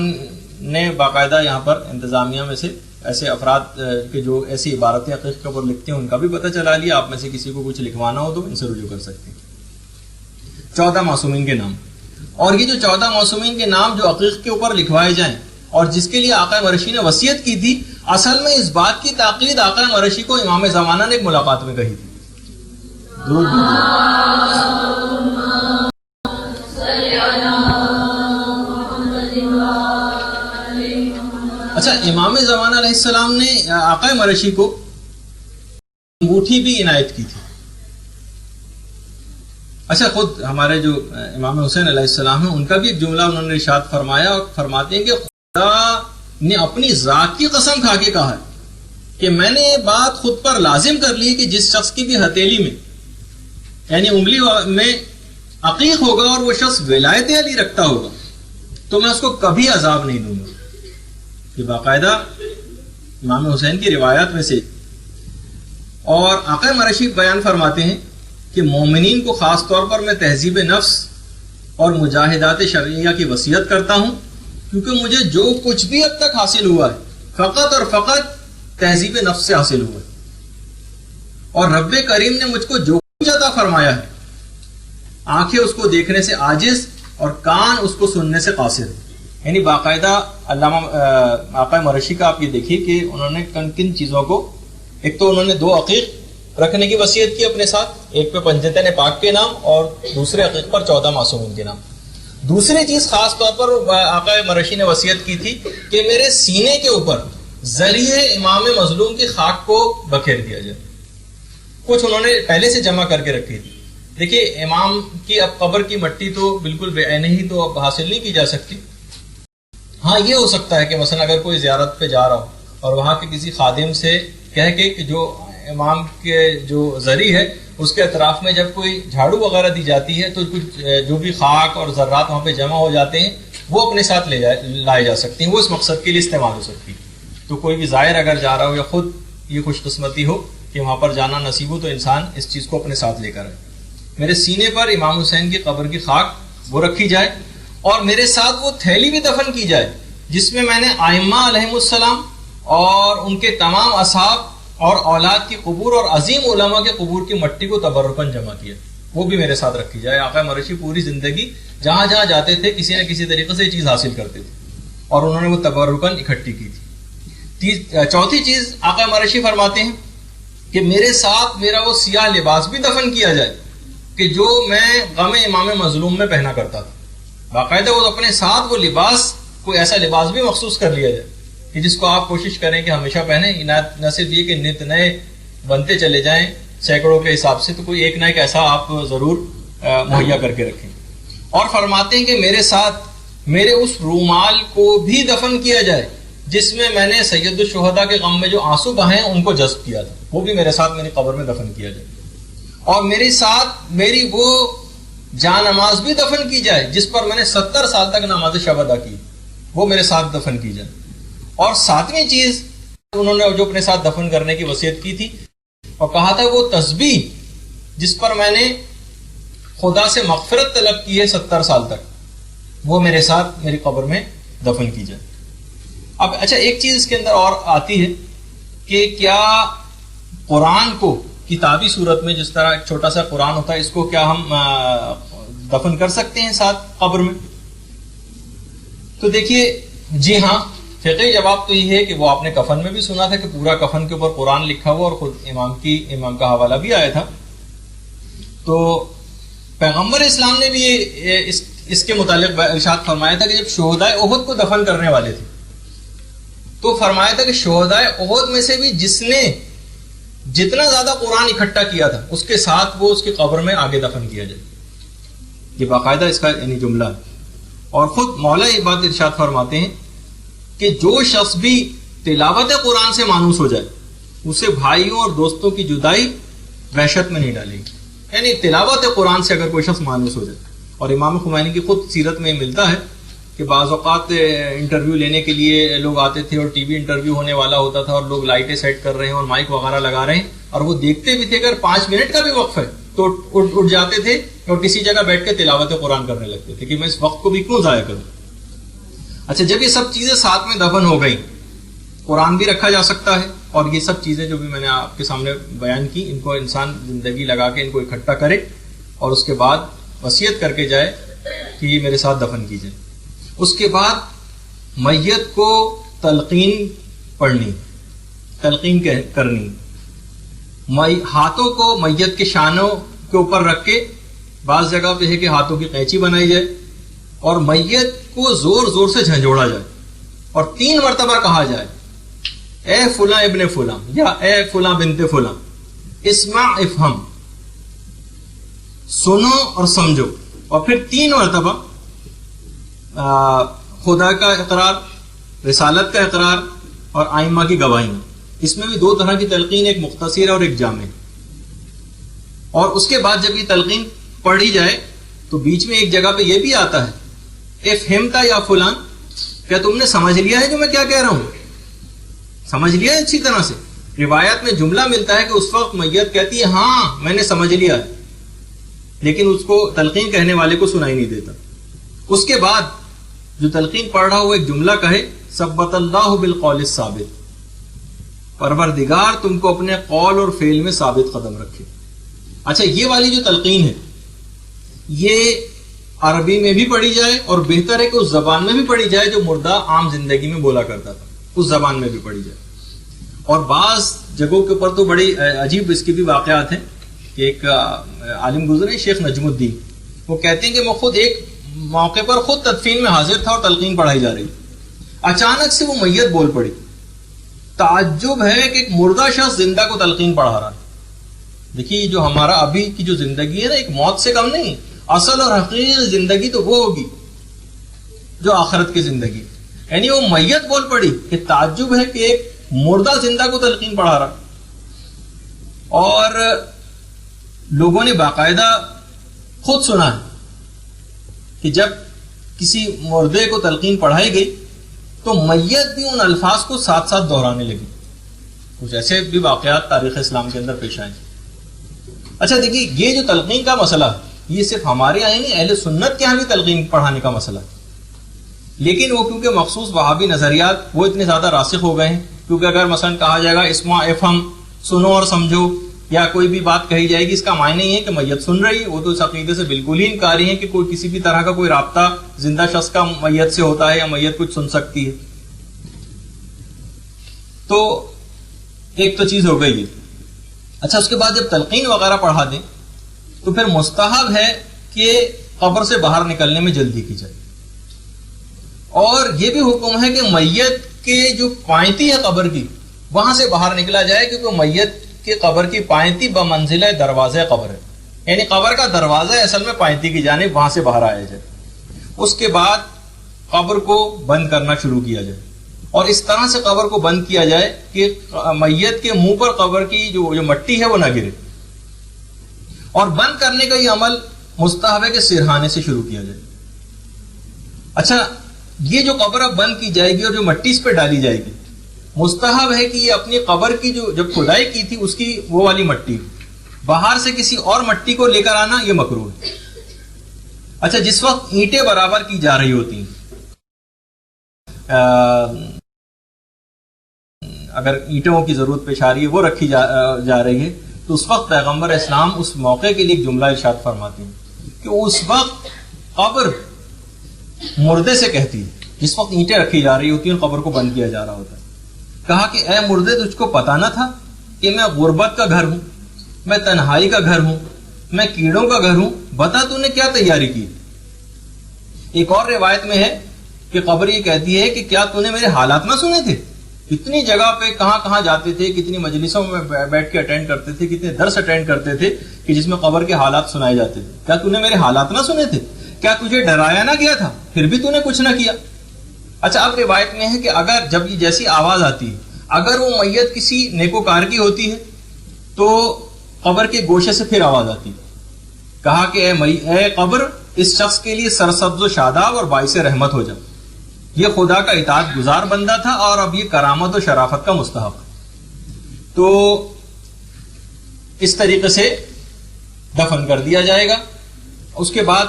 نے باقاعدہ یہاں پر انتظامیہ میں سے ایسے افراد کے جو ایسی عبارتیں عقیق کے اوپر لکھتے ہیں ان کا بھی پتہ چلا لیا. آپ میں سے کسی کو کچھ لکھوانا ہو تو ان سے رجوع کر سکتے ہیں. 14 معصومین کے نام, اور یہ جو 14 معصومین کے نام جو عقیق کے اوپر لکھوائے جائیں اور جس کے لیے آقا مرشی نے وصیت کی تھی, اصل میں اس بات کی تاکید آقا مرشی کو امام زمانہ نے ایک ملاقات میں کہی تھی. اچھا, امام زمانہ علیہ السلام نے آقا مرشی کو انگوٹھی بھی عنایت کی تھی. اچھا, خود ہمارے جو امام حسین علیہ السلام ہیں ان کا بھی ایک جملہ انہوں نے ارشاد فرمایا, اور فرماتے ہیں کہ خدا نے اپنی ذات کی قسم کھا کے کہا ہے کہ میں نے یہ بات خود پر لازم کر لی کہ جس شخص کی بھی ہتھیلی میں یعنی انگلی میں عقیق ہوگا اور وہ شخص ولایت علی رکھتا ہوگا تو میں اس کو کبھی عذاب نہیں دوں گا. یہ باقاعدہ امام حسین کی روایات میں سے. اور آقا مرشی بیان فرماتے ہیں کہ مومنین کو خاص طور پر میں تہذیب نفس اور مجاہدات شرعیہ کی وصیت کرتا ہوں, کیونکہ مجھے جو کچھ بھی اب تک حاصل ہوا ہے فقط اور فقط تہذیب نفس سے حاصل ہوا ہے, اور رب کریم نے مجھ کو جو کچھ عطا فرمایا ہے, آنکھیں اس کو دیکھنے سے عاجز اور کان اس کو سننے سے قاصر ہے. یعنی باقاعدہ علامہ آقا مرشی کا آپ یہ دیکھیے کہ انہوں نے کن چیزوں کو, ایک تو انہوں نے 2 عقیق رکھنے کی وصیت کی اپنے ساتھ, ایک پہ پنجتین پاک کے نام اور دوسرے عقیق پر 14 معصومین کے نام. دوسری چیز خاص طور پر آقا مرشی نے وصیت کی تھی کہ میرے سینے کے اوپر ذریعے امام مظلوم کی خاک کو بکھیر دیا جائے. کچھ انہوں نے پہلے سے جمع کر کے رکھی تھی. دیکھیے, امام کی اب قبر کی مٹی تو بالکل بے عین ہی تو اب حاصل نہیں کی جا سکتی. ہاں, یہ ہو سکتا ہے کہ مثلا اگر کوئی زیارت پہ جا رہا ہو اور وہاں کے کسی خادم سے کہہ کے کہ جو امام کے جو زری ہے اس کے اطراف میں جب کوئی جھاڑو وغیرہ دی جاتی ہے تو کچھ جو بھی خاک اور ذرات وہاں پہ جمع ہو جاتے ہیں وہ اپنے ساتھ لائے جا سکتے ہیں, وہ اس مقصد کے لیے استعمال ہو سکتی ہے. تو کوئی بھی زائر اگر جا رہا ہو یا خود یہ خوش قسمتی ہو کہ وہاں پر جانا نصیب ہو تو انسان اس چیز کو اپنے ساتھ لے کر آئے. میرے سینے پر امام حسین کی قبر کی خاک وہ رکھی جائے, اور میرے ساتھ وہ تھیلی بھی دفن کی جائے جس میں میں نے ائمہ علیہم السلام اور ان کے تمام اصحاب اور اولاد کی قبور اور عظیم علماء کے قبور کی مٹی کو تبرکاً جمع کیا, وہ بھی میرے ساتھ رکھی جائے. آقا مرشی پوری زندگی جہاں جہاں جاتے تھے کسی نہ کسی طریقے سے یہ چیز حاصل کرتے تھے اور انہوں نے وہ تبرکاً اکٹھی کی تھی. چوتھی چیز آقا مرشی فرماتے ہیں کہ میرے ساتھ میرا وہ سیاہ لباس بھی دفن کیا جائے کہ جو میں غم امام مظلوم میں پہنا کرتا تھا. باقاعدہ وہ اپنے ساتھ وہ لباس, کوئی ایسا لباس بھی مخصوص کر لیا جائے کہ جس کو آپ کوشش کریں کہ ہمیشہ پہنیں, نہ صرف یہ کہ نت نئے بنتے چلے جائیں سینکڑوں کے حساب سے, تو کوئی ایک نہ ایک ایسا آپ ضرور مہیا کر کے رکھیں. اور فرماتے ہیں کہ میرے ساتھ میرے اس رومال کو بھی دفن کیا جائے جس میں میں نے سید الشہداء کے غم میں جو آنسو بہائے ان کو جذب کیا تھا, وہ بھی میرے ساتھ میری قبر میں دفن کیا جائے. اور میرے ساتھ میری وہ جان نماز بھی دفن کی جائے جس پر میں نے 70 سال تک نماز شب ادا کی, وہ میرے ساتھ دفن کی جائے. اور 7ویں چیز انہوں نے جو اپنے ساتھ دفن کرنے کی وصیت کی تھی اور کہا تھا وہ تسبیح جس پر میں نے خدا سے مغفرت طلب کی ہے 70 سال تک, وہ میرے ساتھ میری قبر میں دفن کی جائے. اب اچھا, ایک چیز اس کے اندر اور آتی ہے کہ کیا قرآن کو کتابی صورت میں جس طرح ایک چھوٹا سا قرآن ہوتا ہے اس کو کیا ہم دفن کر سکتے ہیں ساتھ قبر میں؟ تو دیکھیے, جی ہاں, فقہی جواب تو یہ ہے کہ وہ آپ نے کفن میں بھی سنا تھا کہ پورا کفن کے اوپر قرآن لکھا ہوا اور خود امام کا حوالہ بھی آیا تھا. تو پیغمبر اسلام نے بھی اس کے متعلق ارشاد فرمایا تھا کہ جب شہدائے احد کو دفن کرنے والے تھے تو فرمایا تھا کہ شہدائے احد میں سے بھی جس نے جتنا زیادہ قرآن اکٹھا کیا تھا اس کے ساتھ وہ اس کی قبر میں آگے دفن کیا جائے. یہ باقاعدہ اس کا یعنی جملہ ہے. اور خود مولا یہ بات ارشاد فرماتے ہیں کہ جو شخص بھی تلاوت قرآن سے مانوس ہو جائے اسے بھائیوں اور دوستوں کی جدائی وحشت میں نہیں ڈالے گی. یعنی تلاوت قرآن سے اگر کوئی شخص مانوس ہو جائے. اور امام خمینی کی خود سیرت میں ملتا ہے کہ بعض اوقات انٹرویو لینے کے لیے لوگ آتے تھے اور ٹی وی انٹرویو ہونے والا ہوتا تھا اور لوگ لائٹیں سیٹ کر رہے ہیں اور مائک وغیرہ لگا رہے ہیں اور وہ دیکھتے بھی تھے اگر 5 منٹ کا بھی وقف ہے تو اٹھ جاتے تھے اور کسی جگہ بیٹھ کے تلاوت قرآن کرنے لگتے تھے کہ میں اس وقت کو بھی کیوں ضائع کروں. اچھا, جب یہ سب چیزیں ساتھ میں دفن ہو گئی قرآن بھی رکھا جا سکتا ہے، اور یہ سب چیزیں جو بھی میں نے آپ کے سامنے بیان کی، ان کو انسان زندگی لگا کے ان کو اکٹھا کرے اور اس کے بعد وصیت کر کے جائے کہ یہ میرے ساتھ دفن کی جائے۔ اس کے بعد میت کو تلقین پڑھنی، تلقین کرنی، ہاتھوں کو میت کے شانوں کے اوپر رکھ کے، بعض جگہ پہ ہے کہ ہاتھوں کی قینچی بنائی جائے اور میت کو زور زور سے جھنجھوڑا جائے اور 3 مرتبہ کہا جائے اے فلاں ابن فلاں یا اے فلاں بنت فلاں، اسمع افہم، سنو اور سمجھو، اور پھر 3 مرتبہ خدا کا اقرار، رسالت کا اقرار اور آئمہ کی گواہیاں۔ اس میں بھی 2 طرح کی تلقین، ایک مختصر اور ایک جامع۔ اور اس کے بعد جب یہ تلقین پڑھی جائے تو بیچ میں ایک جگہ پہ یہ بھی آتا ہے اے فہمتا یا فلان، کیا تم نے سمجھ لیا ہے جو میں کیا کہہ رہا ہوں؟ سمجھ لیا ہے اچھی طرح سے؟ روایت میں جملہ ملتا ہے کہ اس وقت میت کہتی ہے ہاں میں نے سمجھ لیا ہے، لیکن اس کو تلقین کہنے والے کو سنائی نہیں دیتا۔ اس کے بعد جو تلقین پڑھ رہا ہو ایک جملہ کہے ثبت اللہ بالقول الثابت، پروردگار تم کو اپنے قول اور فعل میں ثابت قدم رکھے۔ اچھا، یہ والی جو تلقین ہے یہ عربی میں بھی پڑھی جائے اور بہتر ہے کہ اس زبان میں بھی پڑھی جائے جو مردہ عام زندگی میں بولا کرتا تھا، اس زبان میں بھی پڑھی جائے۔ اور بعض جگہوں کے اوپر تو بڑی عجیب اس کی بھی واقعات ہیں کہ ایک عالم گزرے شیخ نجم الدین، وہ کہتے ہیں کہ میں خود ایک موقع پر خود تدفین میں حاضر تھا اور تلقین پڑھائی جا رہی، اچانک سے وہ میت بول پڑی۔ تعجب ہے کہ ایک مردہ شخص زندہ کو تلقین پڑھا رہا ہے۔ دیکھیے جو ہمارا ابھی کی جو زندگی ہے نا، ایک موت سے کم نہیں، اصل اور حقیقی زندگی تو وہ ہوگی جو آخرت کی زندگی، یعنی وہ میت بول پڑی کہ تعجب ہے کہ ایک مردہ زندہ کو تلقین پڑھا رہا۔ اور لوگوں نے باقاعدہ خود سنا ہے کہ جب کسی مردے کو تلقین پڑھائی گئی تو میت بھی ان الفاظ کو ساتھ ساتھ دہرانے لگی۔ کچھ ایسے بھی واقعات تاریخ اسلام کے اندر پیش آئے۔ اچھا دیکھیے، یہ جو تلقین کا مسئلہ ہے یہ صرف ہمارے یہاں نہیں، اہل سنت کے یہاں بھی تلقین پڑھانے کا مسئلہ ہے، لیکن وہ کیونکہ مخصوص وہابی نظریات وہ اتنے زیادہ راسخ ہو گئے ہیں، کیونکہ اگر مثلا کہا جائے گا اسمع افہم، سنو اور سمجھو، یا کوئی بھی بات کہی جائے گی، اس کا معنی نہیں ہے کہ میت سن رہی ہے، وہ تو اس عقیدے سے بالکل ہی انکاری ہے کہ کوئی کسی بھی طرح کا کوئی رابطہ زندہ شخص کا میت سے ہوتا ہے یا میت کچھ سن سکتی ہے۔ تو ایک تو چیز ہو گئی ہے۔ اچھا، اس کے بعد جب تلقین وغیرہ پڑھا دیں تو پھر مستحب ہے کہ قبر سے باہر نکلنے میں جلدی کی جائے، اور یہ بھی حکم ہے کہ میت کے جو پائنتی ہے قبر کی وہاں سے باہر نکلا جائے، کیونکہ میت کہ قبر کی پائنتی بمنزلہ دروازہ قبر ہے، یعنی قبر کا دروازہ ہے اصل میں پائنتی کی جانب، وہاں سے باہر آیا جائے۔ اس کے بعد قبر کو بند کرنا شروع کیا جائے، اور اس طرح سے قبر کو بند کیا جائے کہ میت کے منہ پر قبر کی جو مٹی ہے وہ نہ گرے۔ اور بند کرنے کا یہ عمل مستحب ہے کہ سرہانے سے شروع کیا جائے۔ اچھا، یہ جو قبر اب بند کی جائے گی اور جو مٹی اس پہ ڈالی جائے گی، مستحب ہے کہ یہ اپنی قبر کی جو جب کھدائی کی تھی اس کی وہ والی مٹی، باہر سے کسی اور مٹی کو لے کر آنا یہ مکروہ ہے۔ اچھا، جس وقت اینٹیں برابر کی جا رہی ہوتی ہیں، اگر اینٹوں کی ضرورت پیش آ رہی ہے وہ رکھی جا رہی ہے، تو اس وقت پیغمبر اسلام اس موقع کے لیے ایک جملہ ارشاد فرماتے ہیں کہ اس وقت قبر مردے سے کہتی ہے، جس وقت اینٹیں رکھی جا رہی ہوتی ہیں قبر کو بند کیا جا رہا ہوتا ہے، کہا کہ اے مردے، تجھ کو پتا نہ تھا کہ میں غربت کا گھر ہوں، میں تنہائی کا گھر ہوں، میں کیڑوں کا گھر ہوں، بتا تو نے کیا تیاری کی۔ ایک اور روایت میں ہے کہ قبر یہ کہتی ہے کہ کیا تو نے میرے حالات نہ سنے تھے؟ کتنی جگہ پہ کہاں کہاں جاتے تھے، کتنی مجلسوں میں بیٹھ کے اٹینڈ کرتے تھے، کتنے درس اٹینڈ کرتے تھے کہ جس میں قبر کے حالات سنائے جاتے تھے، کیا تو نے میرے حالات نہ سنے تھے؟ کیا تجھے ڈرایا نہ گیا تھا؟ پھر بھی تو نے کچھ نہ کیا۔ اچھا، اب روایت میں ہے کہ اگر جب یہ جیسی آواز آتی ہے، اگر وہ میت کسی نیکوکار کی ہوتی ہے تو قبر کے گوشے سے پھر آواز آتی ہے، کہا کہ اے قبر، اس شخص کے لیے سرسبز و شاداب اور باعث رحمت ہو جا، یہ خدا کا اطاعت گزار بندہ تھا اور اب یہ کرامت و شرافت کا مستحق ہے۔ تو اس طریقے سے دفن کر دیا جائے گا۔ اس کے بعد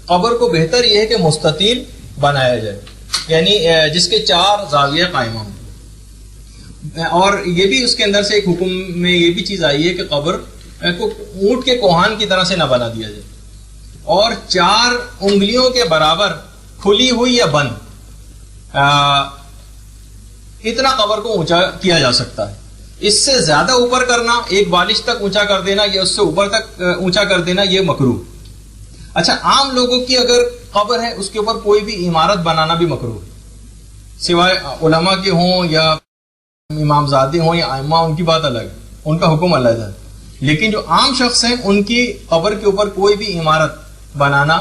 قبر کو بہتر یہ ہے کہ مستطیل بنایا جائے، یعنی جس کے 4 زاویہ قائمہ ہوں، اور یہ بھی اس کے اندر سے ایک حکم میں یہ بھی چیز آئی ہے کہ قبر کو اونٹ کے کوہان کی طرح سے نہ بنا دیا جائے، اور 4 انگلیوں کے برابر کھلی ہوئی یا بند اتنا قبر کو اونچا کیا جا سکتا ہے. اس سے زیادہ اوپر کرنا، ایک بالش تک اونچا کر دینا یا اس سے اوپر تک اونچا کر دینا، یہ مکروہ. اچھا، عام لوگوں کی اگر قبر ہے اس کے اوپر کوئی بھی عمارت بنانا بھی مکروہ ہے، سوائے علماء کے ہوں یا امامزادے ہوں یا ائمہ، ان کی بات الگ ہے، ان کا حکم الگ ہے. لیکن جو عام شخص ہیں ان کی قبر کے اوپر کوئی بھی عمارت بنانا،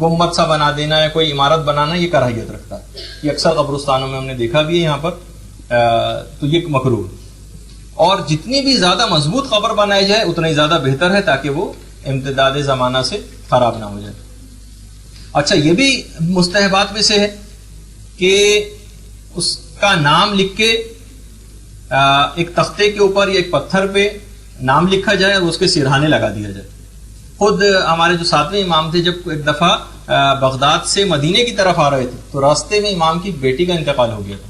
گنبد سا بنا دینا یا کوئی عمارت بنانا، یہ کراہیت رکھتا ہے. یہ اکثر قبرستانوں میں ہم نے دیکھا بھی ہے یہاں پر، تو یہ مکروہ ہے. اور جتنی بھی زیادہ مضبوط قبر بنائی جائے اتنا ہی زیادہ بہتر ہے، تاکہ وہ امتداد زمانہ سے خراب نہ ہو جائے. اچھا، یہ بھی مستحبات میں سے ہے کہ اس کا نام لکھ کے ایک تختے کے اوپر یا ایک پتھر پہ نام لکھا جائے اور اس کے سرہانے لگا دیا جائے. خود ہمارے جو 7ویں امام تھے، جب ایک دفعہ بغداد سے مدینے کی طرف آ رہے تھے تو راستے میں امام کی بیٹی کا انتقال ہو گیا تھا.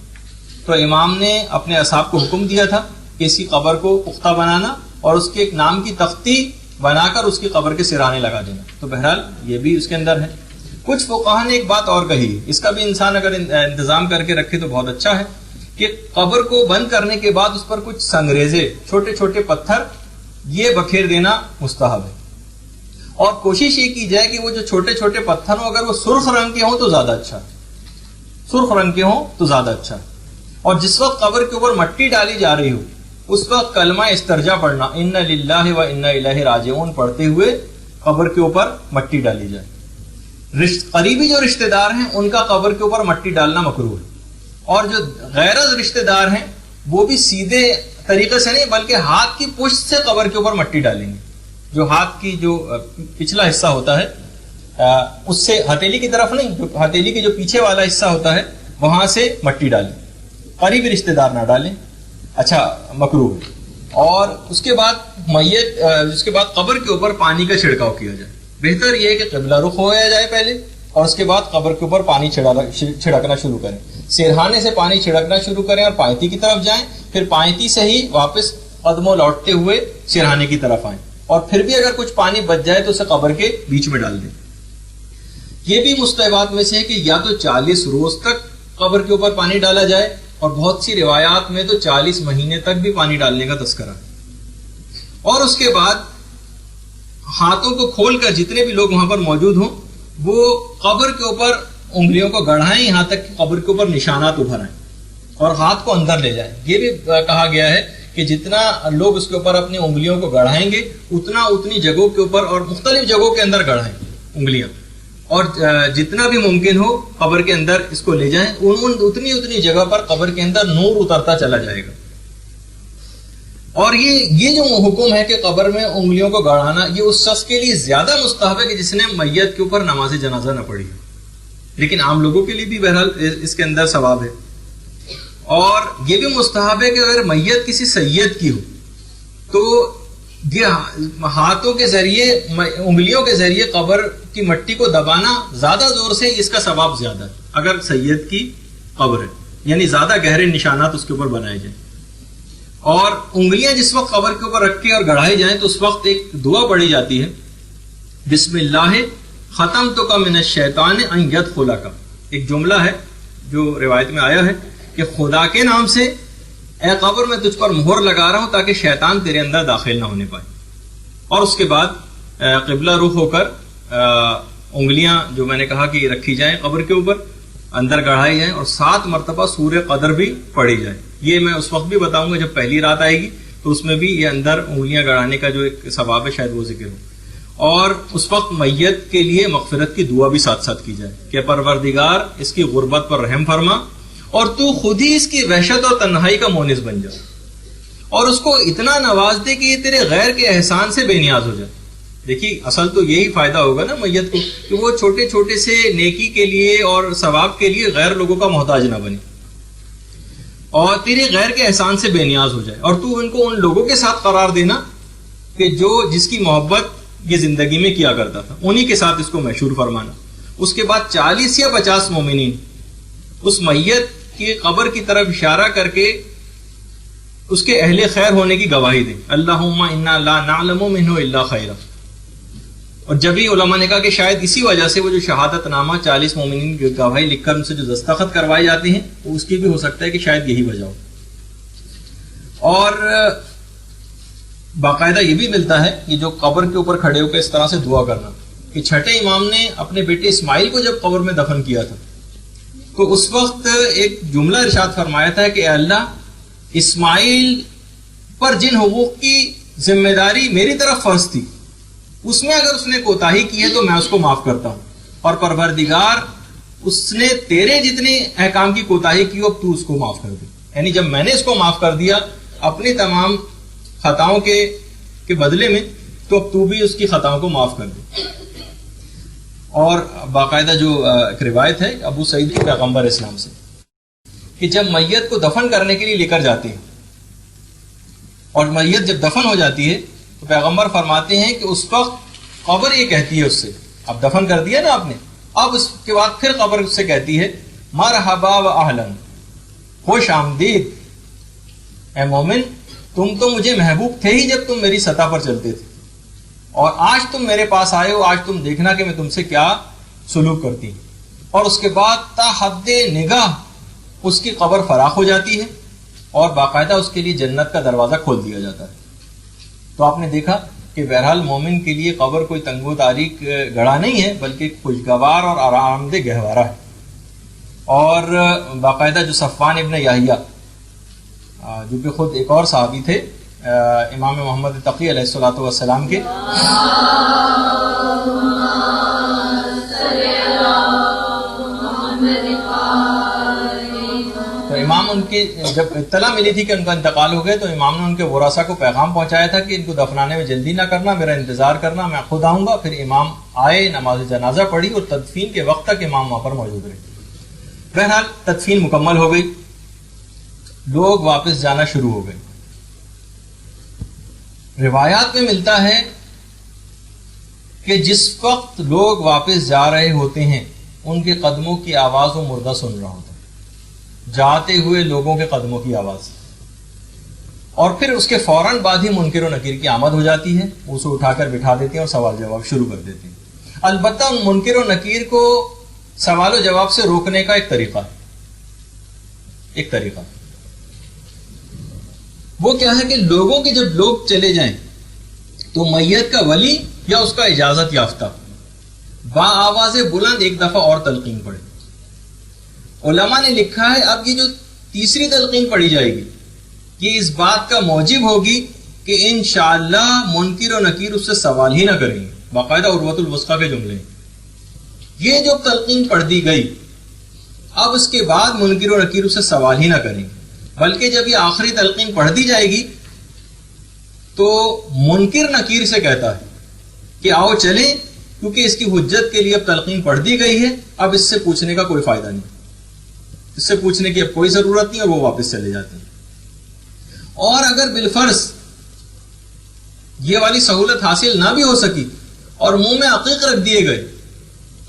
تو امام نے اپنے اصحاب کو حکم دیا تھا کہ اس کی قبر کو پختہ بنانا اور اس کے ایک نام کی تختی بنا کر اس کی قبر کے سرانے لگا دینا. تو بہرحال یہ بھی اس کے اندر ہے. کچھ فقہا نے ایک بات اور کہی، اس کا بھی انسان اگر انتظام کر کے رکھے تو بہت اچھا ہے، کہ قبر کو بند کرنے کے بعد اس پر کچھ سنگریزے، چھوٹے چھوٹے پتھر، یہ بکھیر دینا مستحب ہے. اور کوشش یہ کی جائے کہ وہ جو چھوٹے چھوٹے پتھر ہوں اگر وہ سرخ رنگ کے ہوں تو زیادہ اچھا، سرخ رنگ کے ہوں تو زیادہ اچھا. اور جس وقت قبر کے اوپر مٹی ڈالی جا رہی ہو اس وقت کلمہ استرجا پڑھنا، ان للہ و انا الیہ راجعون پڑھتے ہوئے قبر کے اوپر مٹی ڈالی جائے. قریبی جو رشتہ دار ہیں ان کا قبر کے اوپر مٹی ڈالنا مکروہ ہے، اور جو غیر رشتہ دار ہیں وہ بھی سیدھے طریقے سے نہیں بلکہ ہاتھ کی پشت سے قبر کے اوپر مٹی ڈالیں گے. جو ہاتھ کی جو پچھلا حصہ ہوتا ہے اس سے، ہتھیلی کی طرف نہیں، جو ہتھیلی کے جو پیچھے والا حصہ ہوتا ہے وہاں سے مٹی ڈالیں، قریبی رشتہ دار نہ ڈالیں. اچھا، مکروہ ہے. اور اس کے بعد اس کے بعد قبر کے اوپر پانی کا چھڑکاؤ کیا جائے. بہتر یہ ہے کہ قبلہ رخ ہوا جائے پہلے، اور اس کے بعد قبر کے اوپر پانی چھڑکنا شروع کریں. سرہانے سے پانی چھڑکنا شروع کریں اور پائتی کی طرف جائیں، پھر پائتی سے ہی واپس قدموں لوٹتے ہوئے سرہانے کی طرف آئیں، اور پھر بھی اگر کچھ پانی بچ جائے تو اسے قبر کے بیچ میں ڈال دیں. یہ بھی مستحبات میں سے ہے کہ یا تو 40 روز تک قبر کے اوپر پانی ڈالا جائے، اور بہت سی روایات میں تو 40 مہینے تک بھی پانی ڈالنے کا تذکرہ ہے. اور اس کے بعد ہاتھوں کو کھول کر جتنے بھی لوگ وہاں پر موجود ہوں وہ قبر کے اوپر انگلیوں کو گڑھائیں یہاں تک کہ قبر کے اوپر نشانات ابھر آئیں، اور ہاتھ کو اندر لے جائیں. یہ بھی کہا گیا ہے کہ جتنا لوگ اس کے اوپر اپنی انگلیوں کو گڑھائیں گے اتنی جگہوں کے اوپر اور مختلف جگہوں کے اندر گڑھائیں انگلیاں، اور جتنا بھی ممکن ہو قبر کے اندر اس کو لے جائیں. اتنی جگہ پر قبر کے اندر نور اترتا چلا جائے گا. اور یہ جو حکم ہے کہ قبر میں انگلیوں کو گڑھانا، یہ اس شخص کے لیے زیادہ مستحب ہے کہ جس نے میت کے اوپر نماز جنازہ نہ پڑھی، لیکن عام لوگوں کے لیے بھی بہرحال اس کے اندر ثواب ہے. اور یہ بھی مستحب ہے کہ اگر میت کسی سید کی ہو تو یہ ہاتھوں کے ذریعے، انگلیوں کے ذریعے قبر کی مٹی کو دبانا زیادہ زور سے، اس کا ثواب زیادہ ہے اگر سید کی قبر ہے، یعنی زیادہ گہرے نشانات اس کے اوپر بنائے جائیں. اور انگلیاں جس وقت قبر کے اوپر رکھ کے اور گڑھائی جائیں تو اس وقت ایک دعا پڑھی جاتی ہے، بسم اللہ ختمتک من الشیطان ان یدخلک. ایک جملہ ہے جو روایت میں آیا ہے کہ خدا کے نام سے اے قبر میں تجھ پر مہر لگا رہا ہوں تاکہ شیطان تیرے اندر داخل نہ ہونے پائے. اور اس کے بعد قبلہ رخ ہو کر انگلیاں جو میں نے کہا کہ رکھی جائیں قبر کے اوپر، اندر گڑھائی جائیں، اور 7 مرتبہ سورہ قدر بھی پڑھی جائے. یہ میں اس وقت بھی بتاؤں گا جب پہلی رات آئے گی تو اس میں بھی یہ اندر انگلیاں گڑھانے کا جو ایک ثواب ہے شاید وہ ذکر ہو. اور اس وقت میت کے لیے مغفرت کی دعا بھی ساتھ ساتھ کی جائے کہ پروردگار اس کی غربت پر رحم فرما اور تو خود ہی اس کی وحشت اور تنہائی کا مونس بن جا، اور اس کو اتنا نواز دے کہ یہ تیرے غیر کے احسان سے بے نیاز ہو جائے. دیکھیے اصل تو یہی فائدہ ہوگا نا میت کو کہ وہ چھوٹے چھوٹے سے نیکی کے لیے اور ثواب کے لیے غیر لوگوں کا محتاج نہ بنے اور تیرے غیر کے احسان سے بے نیاز ہو جائے. اور تو ان کو ان لوگوں کے ساتھ قرار دینا کہ جس کی محبت یہ زندگی میں کیا کرتا تھا، انہی کے ساتھ اس کو مشہور فرمانا. اس کے بعد 40 یا 50 مومنین اس میت کی قبر کی طرف اشارہ کر کے اس کے اہل خیر ہونے کی گواہی دیں. اللہم انا لا نعلم منہ الا خیرا. اور جب ہی علماء نے کہا کہ شاید اسی وجہ سے وہ جو شہادت نامہ 40 مومنین کی گواہی لکھ کر ان سے جو دستخط کروائی جاتی ہیں تو اس کی بھی ہو سکتا ہے کہ شاید یہی وجہ ہو. اور باقاعدہ یہ بھی ملتا ہے کہ جو قبر کے اوپر کھڑے ہو کے اس طرح سے دعا کرنا کہ چھٹے امام نے اپنے بیٹے اسماعیل کو جب قبر میں دفن کیا تھا تو اس وقت ایک جملہ ارشاد فرمایا تھا کہ اے اللہ اسماعیل پر جن حقوق کی ذمہ داری میری طرف فرض تھی اس میں اگر اس نے کوتاہی کی ہے تو میں اس کو معاف کرتا ہوں, اور پروردگار اس نے تیرے جتنے احکام کی کوتاہی کی اب تو اس کو معاف کر دے. یعنی جب میں نے اس کو معاف کر دیا اپنی تمام خطاؤں کے بدلے میں تو اب تو بھی اس کی خطاؤں کو معاف کر دے. اور باقاعدہ جو ایک روایت ہے ابو سعید کی پیغمبر اسلام سے کہ جب میت کو دفن کرنے کے لیے لے کر جاتے ہیں اور میت جب دفن ہو جاتی ہے تو پیغمبر فرماتے ہیں کہ اس وقت قبر یہ کہتی ہے اس سے, اب دفن کر دیا نا آپ نے, اب اس کے بعد پھر قبر اس سے کہتی ہے مرحبا و اہلا, خوش آمدید اے مومن, تم تو مجھے محبوب تھے ہی جب تم میری سطح پر چلتے تھے, اور آج تم میرے پاس آئے ہو, آج تم دیکھنا کہ میں تم سے کیا سلوک کرتی ہوں. اور اس کے بعد تا حد نگاہ اس کی قبر فراخ ہو جاتی ہے اور باقاعدہ اس کے لیے جنت کا دروازہ کھول دیا جاتا ہے. تو آپ نے دیکھا کہ بہرحال مومن کے لیے قبر کوئی تنگ و تاریک گڑھا نہیں ہے بلکہ خوشگوار اور آرام دہ گہوارہ ہے. اور باقاعدہ جو صفوان ابن یحییٰ جو کہ خود ایک اور صحابی تھے امام محمد تقی علیہ الصلوۃ والسلام کے, تو امام ان کی جب اطلاع ملی تھی کہ ان کا انتقال ہو گیا تو امام نے ان کے ورثاء کو پیغام پہنچایا تھا کہ ان کو دفنانے میں جلدی نہ کرنا, میرا انتظار کرنا, میں خود آؤں گا. پھر امام آئے, نماز جنازہ پڑھی اور تدفین کے وقت تک امام وہاں پر موجود رہے. بہرحال تدفین مکمل ہو گئی, لوگ واپس جانا شروع ہو گئے. روایات میں ملتا ہے کہ جس وقت لوگ واپس جا رہے ہوتے ہیں ان کے قدموں کی آواز وہ مردہ سن رہا ہوتا ہے, جاتے ہوئے لوگوں کے قدموں کی آواز. اور پھر اس کے فوراً بعد ہی منکر و نکیر کی آمد ہو جاتی ہے, اسے اٹھا کر بٹھا دیتے ہیں اور سوال جواب شروع کر دیتے ہیں. البتہ ان منکر و نکیر کو سوال و جواب سے روکنے کا ایک طریقہ ہے. وہ کیا ہے کہ لوگوں کے جب لوگ چلے جائیں تو میت کا ولی یا اس کا اجازت یافتہ با آواز بلند ایک دفعہ اور تلقین پڑھے. علماء نے لکھا ہے اب یہ جو تیسری تلقین پڑھی جائے گی یہ اس بات کا موجب ہوگی کہ انشاءاللہ منکر و نکیر اس سے سوال ہی نہ کریں گے. باقاعدہ عروۃ الوثقیٰ کے جملے. یہ جو تلقین پڑھ دی گئی اب اس کے بعد منکر و نکیر اس سے سوال ہی نہ کریں گے, بلکہ جب یہ آخری تلقین پڑھ دی جائے گی تو منکر نکیر سے کہتا ہے کہ آؤ چلیں, کیونکہ اس کی حجت کے لیے اب تلقین پڑھ دی گئی ہے, اب اس سے پوچھنے کا کوئی فائدہ نہیں, اس سے پوچھنے کی اب کوئی ضرورت نہیں, اور وہ واپس چلے جاتے ہیں. اور اگر بالفرض یہ والی سہولت حاصل نہ بھی ہو سکی اور منہ میں عقیق رکھ دیے گئے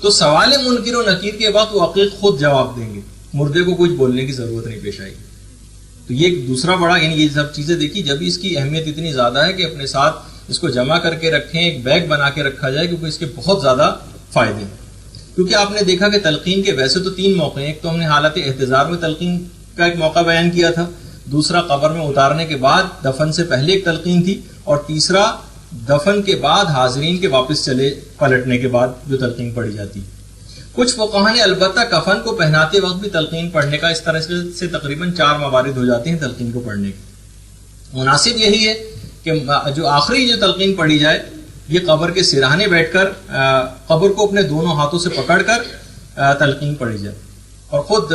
تو سوال منکر و نکیر کے وقت وہ عقیق خود جواب دیں گے, مردے کو کچھ بولنے کی ضرورت نہیں پیش آئے گی. تو یہ ایک دوسرا بڑا, یعنی یہ سب چیزیں دیکھی جب اس کی اہمیت اتنی زیادہ ہے کہ اپنے ساتھ اس کو جمع کر کے رکھیں, ایک بیگ بنا کے رکھا جائے, کیونکہ اس کے بہت زیادہ فائدے ہیں. کیونکہ آپ نے دیکھا کہ تلقین کے ویسے تو 3 موقع ہیں. ایک تو ہم نے حالت احتضار میں تلقین کا ایک موقع بیان کیا تھا, دوسرا قبر میں اتارنے کے بعد دفن سے پہلے ایک تلقین تھی, اور تیسرا دفن کے بعد حاضرین کے واپس چلے پلٹنے کے بعد جو تلقین پڑھی جاتی. کچھ فقہاء نے البتہ کفن کو پہناتے وقت بھی تلقین پڑھنے کا, اس طرح سے تقریباً 4 موارد ہو جاتے ہیں تلقین کو پڑھنے کے. مناسب یہی ہے کہ جو آخری جو تلقین پڑھی جائے یہ قبر کے سرہانے بیٹھ کر قبر کو اپنے دونوں ہاتھوں سے پکڑ کر تلقین پڑھی جائے. اور خود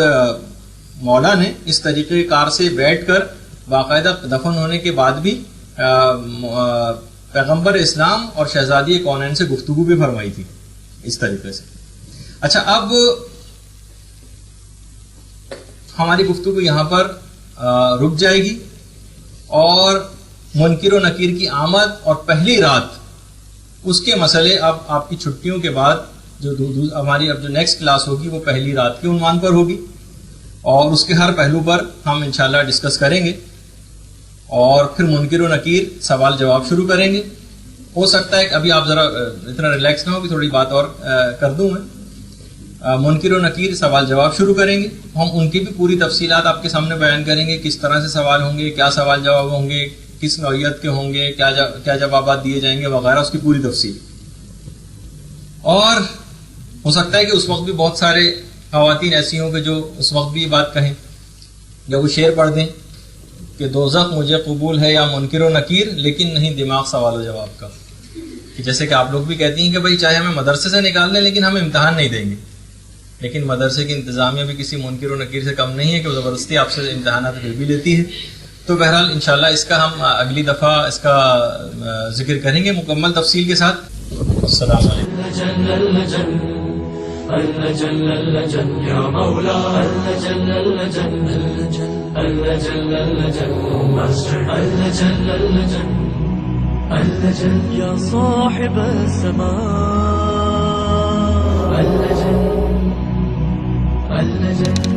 مولا نے اس طریقے کار سے بیٹھ کر باقاعدہ دفن ہونے کے بعد بھی پیغمبر اسلام اور شہزادی کونین سے گفتگو بھی فرمائی تھی اس طریقے سے. اچھا, اب ہماری گفتگو یہاں پر رک جائے گی اور منکر و نکیر کی آمد اور پہلی رات اس کے مسئلے اب آپ کی چھٹیوں کے بعد جو ہماری اب جو نیکسٹ کلاس ہوگی وہ پہلی رات کے عنوان پر ہوگی, اور اس کے ہر پہلو پر ہم انشاءاللہ ڈسکس کریں گے. اور پھر منکر و نکیر سوال جواب شروع کریں گے. ہو سکتا ہے کہ ابھی آپ ذرا اتنا ریلیکس نہ ہو کہ تھوڑی بات اور کر دوں میں. منکر و نکیر سوال جواب شروع کریں گے. ہم ان کی بھی پوری تفصیلات آپ کے سامنے بیان کریں گے, کس طرح سے سوال ہوں گے, کیا سوال جواب ہوں گے, کس نوعیت کے ہوں گے, کیا جوابات دیے جائیں گے وغیرہ, اس کی پوری تفصیل. اور ہو سکتا ہے کہ اس وقت بھی بہت سارے خواتین ایسی ہوں کہ جو اس وقت بھی یہ بات کہیں یا وہ شعر پڑھ دیں کہ دوزخ مجھے قبول ہے یا منکر و نکیر, لیکن نہیں دماغ سوال و جواب کا. کہ جیسے کہ آپ لوگ بھی کہتی ہیں کہ بھائی چاہے ہمیں مدرسے سے نکال لیں لیکن ہم امتحان نہیں دیں گے, لیکن مدرسے کی انتظامیہ بھی کسی منکر و نکیر سے کم نہیں ہے کہ وہ زبردستی آپ سے امتحانات پھر بھی لیتی ہے. تو بہرحال انشاءاللہ اس کا ہم اگلی دفعہ اس کا ذکر کریں گے مکمل تفصیل کے ساتھ. السلام علیکم. يا صاحب السماء اللجن